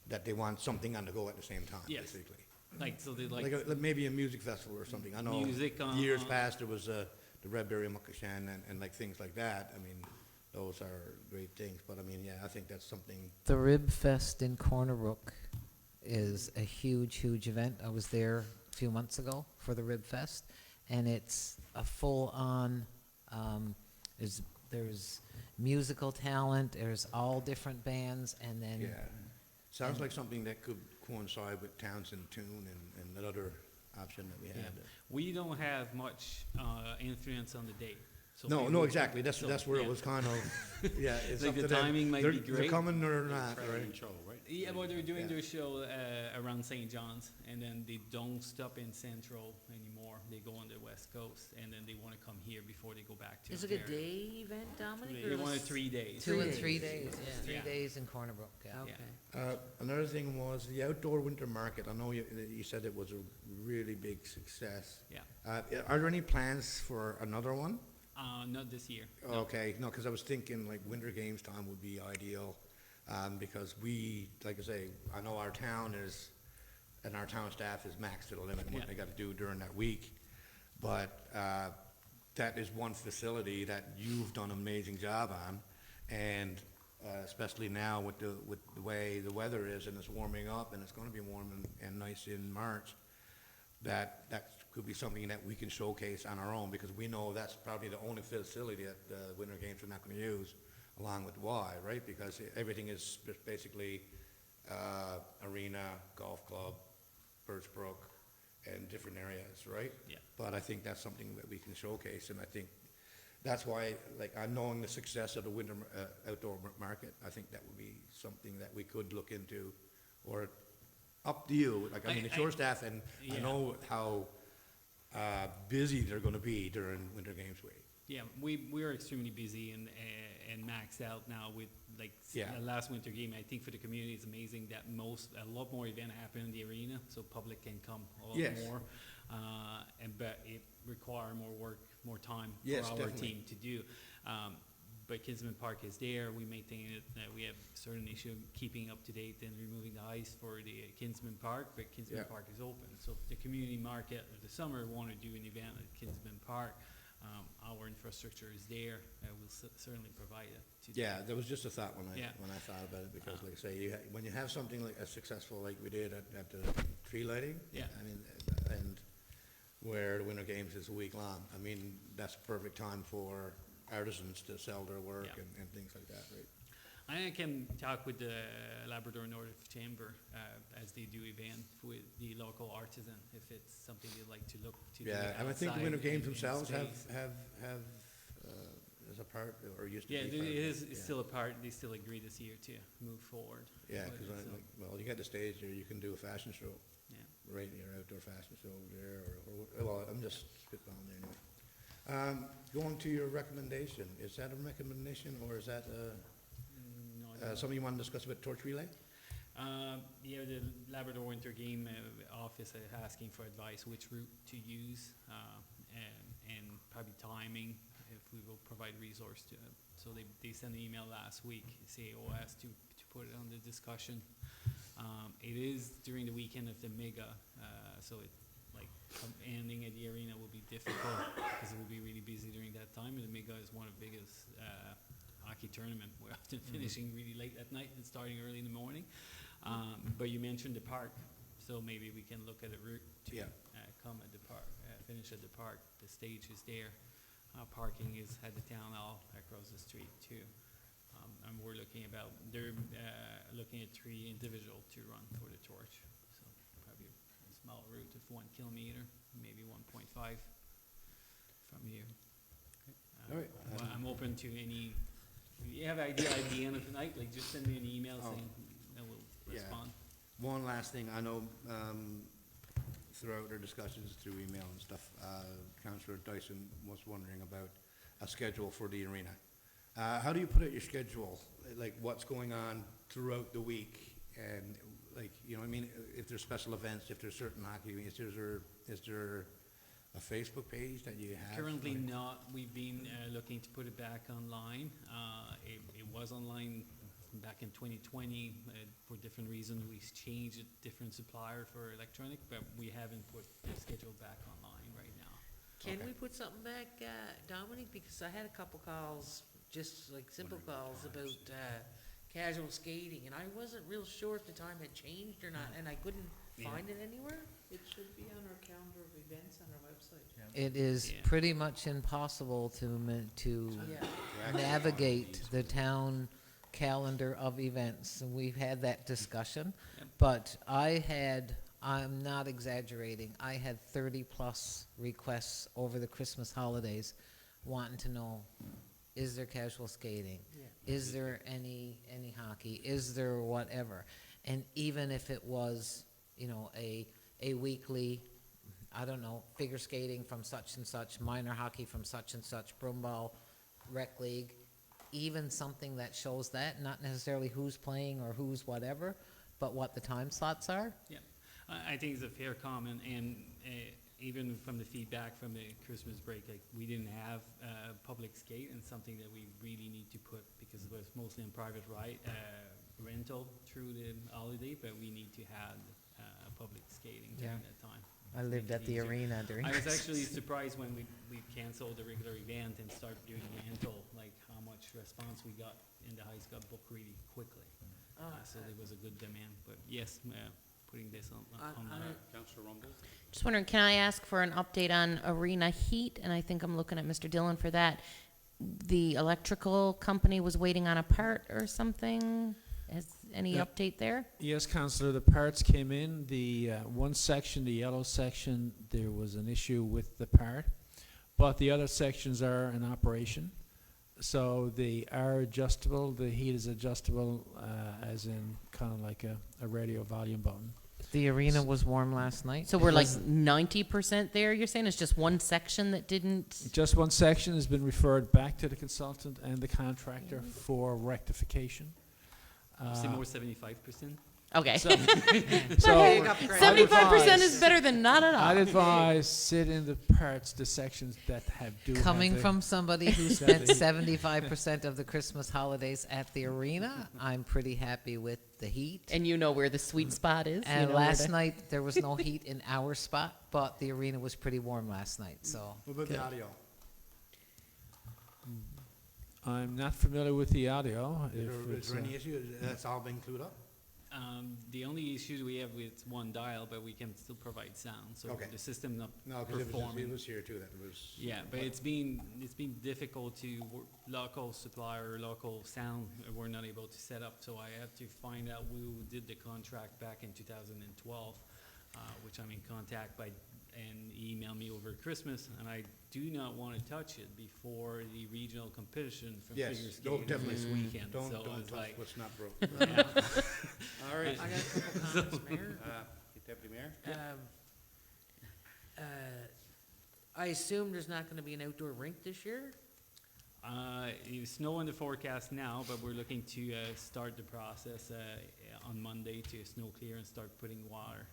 that they want something on the go at the same time, Yes. basically. like, so they Like maybe a music festival or something. I know Music on- years past, there was the Red Berry Muckashan and like things like that. I mean, those are great things, but I mean, yeah, I think that's something. The Rib Fest in Corner Brook is a huge, huge event. I was there a few months ago for the Rib Fest, and it's a full-on, there's musical talent, there's all different bands, and then Yeah. Sounds like something that could coincide with Townsend Tune and that other option that we Yeah. had. we don't have much influence on the date. So No, we no, will- exactly. That's so, where it yeah. was kind of, yeah, it's Like up the to them. timing might be They're great. coming or not, Friday right? show, right? Yeah, but they're doing Yeah. their show around St. John's, and then they don't stop in Central anymore. they go on the West Coast, and then they wanna come here before they go back to Is it a Ontario. day event, Dominic? They or want it is- 3 days. 2 and 3 days. days, yeah. 3 Yeah. days in Corner Brook, yeah. Okay. Another thing was the outdoor winter market. I know you said it was a really big success. Yeah. Are there any plans for another one? Not this year. No. Okay, no, because I was thinking like winter games time would be ideal, because we, like I say, I know our town is, and our town staff is maxed to the limit in what Yeah. they gotta do during that week. But, that is one facility that you've done an amazing job on, and, especially now with the way the weather is, and it's warming up, and it's gonna be warm and nice in March, that could be something that we can showcase on our own, because we know that's probably the only facility that the Winter Games are not gonna use, along with Y, right? Because everything is basically, arena, golf club, Birch Brook, and different areas, right? Yeah. But I think that's something that we can showcase, and I think that's why, like, knowing the success of the winter outdoor market, I think that would be something that we could look into, or up to you. Like, I mean, it's your staff, and I Yeah. know how busy they're gonna be during Winter Games Week. Yeah, we're extremely busy and maxed out now with like Yeah. the last winter game. I think for the community, it's amazing that a lot more event happen in the arena, so public can come a lot Yes. more. But it require more work, more time Yes, for our definitely. team to do. But Kinsman Park is there. We maintain it. We have certain issue of keeping up to date and removing the ice for the Kinsman Park, but Kinsman Yeah. Park is open. So if the community market of the summer want to do an event at Kinsman Park, our infrastructure is there. We'll certainly provide it to them. Yeah, there was just a thought when Yeah. I thought about it, because like I say, when you have something like as successful like we did at the tree lighting. Yeah. I mean, and where the Winter Games is a week long, I mean, that's perfect time for artisans to sell their work Yeah. and things like that, right? I can talk with the Labrador North Chamber as they do event with the local artisan, if it's something you'd like to look to do Yeah, and I think the outside Winter Games in themselves space. have, as a part, or used to be Yeah, part it of is yeah. still a part, they still agree this year to move forward. Yeah, with because it, so, well, you got the stage there, you can do a fashion show, yeah. right, your outdoor fashion show there, or well, I'm just spitballing there anyway. Going to your recommendation, is that a recommendation, or is that, No, I don't something you want to discuss about torch relay? Yeah, the Labrador Winter Game office is asking for advice which route to use, and probably timing, if we will provide resource to it. So they sent an email last week, CAOS, to put it on the discussion. It is during the weekend of the mega, so it, like, ending at the arena will be difficult, because it will be really busy during that time, and the mega is one of the biggest, hockey tournament. We're often finishing really late at night and starting early in the morning. But you mentioned the park, so maybe we can look at a route to Yeah. come at the park, finish at the park. The stage is there. Parking is at the town hall across the street too. And we're looking they're looking at 3 individual to run for the torch. So probably a small route of 1 kilometer, maybe 1.5 from here. All right. Well, I'm open to any, if you have idea at the end of the night, like, just send me an email Oh. saying, and we'll Yeah. respond. One last thing, I know, throughout our discussions through email and stuff, Councillor Dyson was wondering about a schedule for the arena. How do you put out your schedule? Like, what's going on throughout the week? And, like, you know what I mean? If there's special events, if there's certain hockey, is there a Facebook page that you have? Currently not. We've been looking to put it back online. It was online back in 2020. For different reasons, we changed a different supplier for electronic, but we haven't put the schedule back online right now. Can Okay. we put something back, Dominic? Because I had a couple calls, just like simple calls about casual skating, and I wasn't real sure if the time had changed or not, and I couldn't Yeah. find it anywhere. It should be on our calendar of events on our website. It is Yeah. pretty much impossible to Yeah. navigate the town calendar of events, and we've had that discussion. Yep. But I'm not exaggerating, I had 30-plus requests over the Christmas holidays wanting to know, is there casual skating? Yeah. Is there any hockey? Is there whatever? And even if it was, you know, a weekly I don't know, figure skating from such and such, minor hockey from such and such, broomball, rec league, even something that shows that, not necessarily who's playing or who's whatever, but what the time slots are. Yeah, I think it's a fair comment, and even from the feedback from the Christmas break, like, we didn't have public skate, and something that we really need to put, because it was mostly on private rental through the holiday, but we need to have public skating during Yeah. that time. I to lived make at it the easier. arena during. I was actually surprised when we canceled the regular event and started doing rental, like how much response we got, and the Heights got booked really quickly. So there was a good demand, but yes, putting this on Councillor Rumble? Just wondering, can I ask for an update on arena heat? And I think I'm looking at Mr. Dillon for that. The electrical company was waiting on a part or something. Has any Yeah. update there? Yes, Councillor, the parts came in. The one section, the yellow section, there was an issue with the part, but the other sections are in operation. So they are adjustable. The heat is adjustable, as in kind of like a radio volume button. The arena was warm last night. So we're like 90% there, you're saying? It's just one section that didn't? Just one section has been referred back to the consultant and the contractor for rectification. say more 75%. Okay. So, Big so upgrade. 75% is better than not at all. I'd advise sit in the parts, the sections that have Coming have the- from somebody who spent 75% of the Christmas holidays at the arena, I'm pretty happy with the heat. And you know where the sweet spot is. you And know where last to- night, there was no heat in our spot, but the arena was pretty warm last night, so. What about the audio? I'm not familiar with the audio. Is if there- it's, is there any issue? That's all been clued up? The only issue we have with one dial, but we can still provide sound, so Okay. the system not No, because performing. it was here too, that was. Yeah, but it's been difficult to local supplier, local sound, we're not able to set up, so I had to find out who did the contract back in 2012, which I'm in contact by, and he emailed me over Christmas, and I do not want to touch it before the regional competition from Yes, figure don't skating definitely, this weekend, don't so touch it's like, what's not broke. All right. I got a couple comments, Mayor. Deputy Mayor? I assume there's not gonna be an outdoor rink this year? It's snow in the forecast now, but we're looking to start the process on Monday to snow clear and start putting water.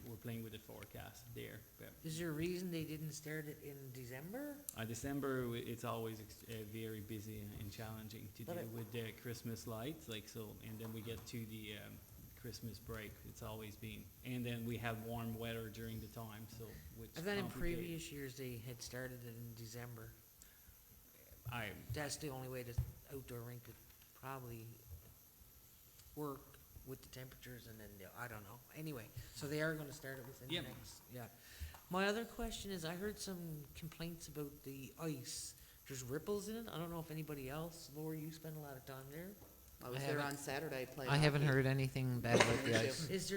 We're playing with the forecast there. But Is there a reason they didn't start it in December? December, it's always very busy and challenging to But do it- with the Christmas lights, like so, and then we get to the Christmas break. It's always been, and then we have warm weather during the time, so which. I thought in complicate- previous years they had started it in December. That's the only way the outdoor rink could probably work with the temperatures and then, I don't know. Anyway, so they are gonna start it within the Yep. next, yeah. My other question is, I heard some complaints about the ice. There's ripples in it. I don't know if anybody else, Laura, you spend a lot of time there. I was I there haven't- on Saturday playing. I haven't hockey. heard anything bad about the ice. Is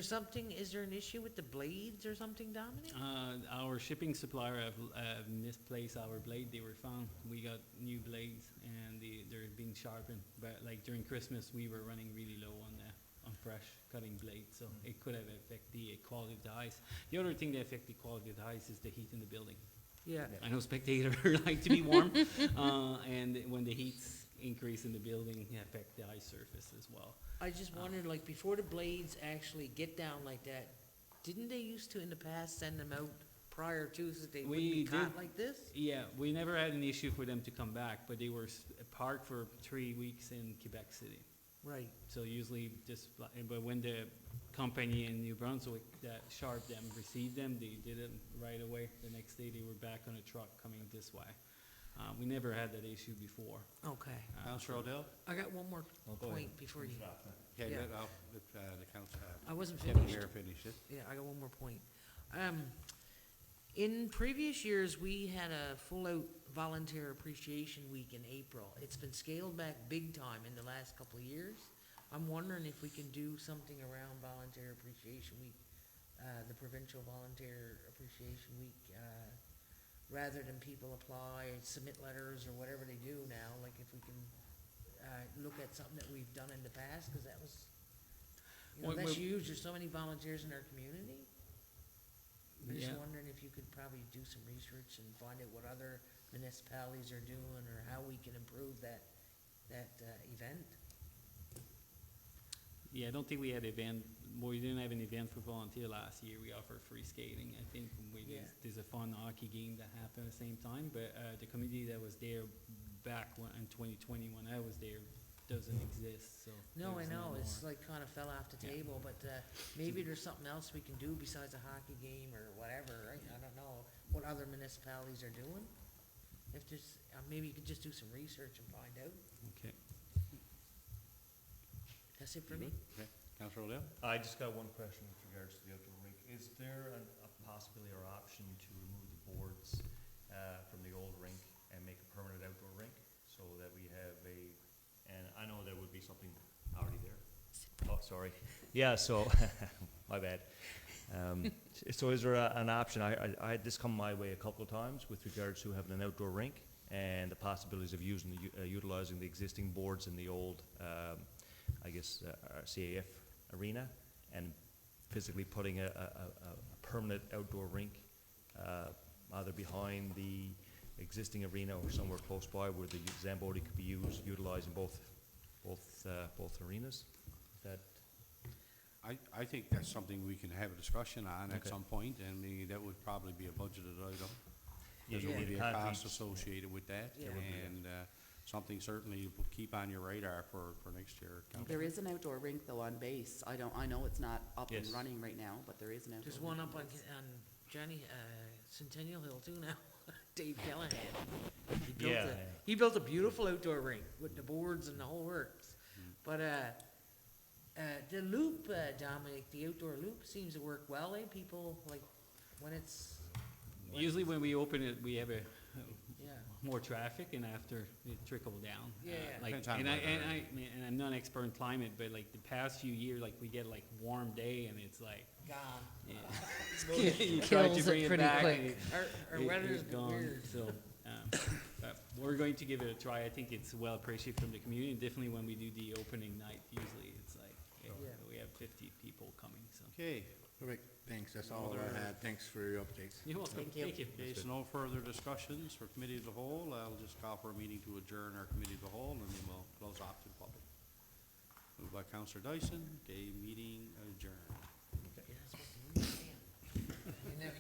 there an issue with the blades or something, Dominic? Our shipping supplier have misplaced our blade. They were found. We got new blades and they're being sharpened. But like during Christmas, we were running really low on fresh cutting blades, so it could have affected the quality of the ice. The other thing that affects the quality of the ice is the heat in the building. Yeah. I know spectators like to be warm, and when the heat's increase in the building, it affect the ice surface as well. I just wondered, like, before the blades actually get down like that, didn't they used to in the past send them out prior to, so they wouldn't be We caught did. like this? Yeah, we never had an issue for them to come back, but they were parked for 3 weeks in Quebec City. Right. So usually just, but when the company in New Brunswick that sharp them received them, they did it right away. The next day they were back on a truck coming this way. We never had that issue before. Okay. Councillor Odell? I got one more go ahead. point before you, Okay, Yeah. let the council, I wasn't Deputy finished. Mayor finish it. Yeah, I got one more point. In previous years, we had a full-out volunteer appreciation week in April. It's been scaled back big time in the last couple of years. I'm wondering if we can do something around volunteer appreciation week, the provincial volunteer appreciation week, rather than people apply, submit letters or whatever they do now, like if we can, look at something that we've done in the past, cause that was, you know, What that's we're- huge. There's so many volunteers in our community. I'm just Yeah. wondering if you could probably do some research and find out what other municipalities are doing, or how we can improve that event. Yeah, I don't think we had event, well, we didn't have an event for volunteer last year. We offered free skating. I think Yeah. there's a fun hockey game that happened at the same time, but the committee that was there back in 2020 when I was there doesn't exist, so. No, I there's no know, it's more. like kinda fell off the Yeah. table, but, maybe there's something else we can do besides a hockey game or whatever, right? I don't know what other municipalities are doing. If there's, maybe you could just do some research and find out. Okay. That's it for me. Okay, Councillor Odell? I just got one question with regards to the outdoor rink. Is there a possibility or option to remove the boards from the old rink and make a permanent outdoor rink so that we have and I know there would be something already there. Oh, sorry. Yeah, so, my bad. So is there an option? I had this come my way a couple of times with regards to having an outdoor rink and the possibilities of utilizing the existing boards in the old, CAF arena, and physically putting a permanent outdoor rink either behind the existing arena or somewhere close by where the Zamboni could be utilizing both arenas. Is that I think that's something we can have a discussion on at Okay. some point, and that would probably be a budgeted item. There's Yeah, going to be a concrete. cost associated with that, Yeah. and something certainly to keep on your radar for next year. Councillor. There is an outdoor rink though on base. I know it's not up and Yes. running right now, but there is an outdoor There's rink one up on, base. Johnny, Centennial Hill too now, Dave Callahan. Yeah. He built a beautiful outdoor rink with the boards and the whole works. But, the loop, Dominic, the outdoor loop seems to work well, eh? People, like, when it's, Usually when we open it, we have yeah. more traffic, and after it trickle down. Yeah. Like, Depends on and I, weather. and I'm not an expert in climate, but like the past few years, like we get like warm day and it's like, Gone. yeah. You try to Kills bring it it pretty back quick. and it- Our it- weather's it's been gone, weird. so, but we're going to give it a try. I think it's well appreciated from the community, and definitely when we do the opening night, usually it's like, Yeah. we have 50 people coming, so. Okay, Perfect, thanks, that's all I had, thanks for your updates. You're welcome. Thank you. Thank you. okay, so no further discussions for committee of the whole. I'll just call for a meeting to adjourn our committee of the whole, and then we'll close off to the public. Moved by Councillor Dyson, okay, meeting adjourned. Yeah, that's what the moon's saying. You never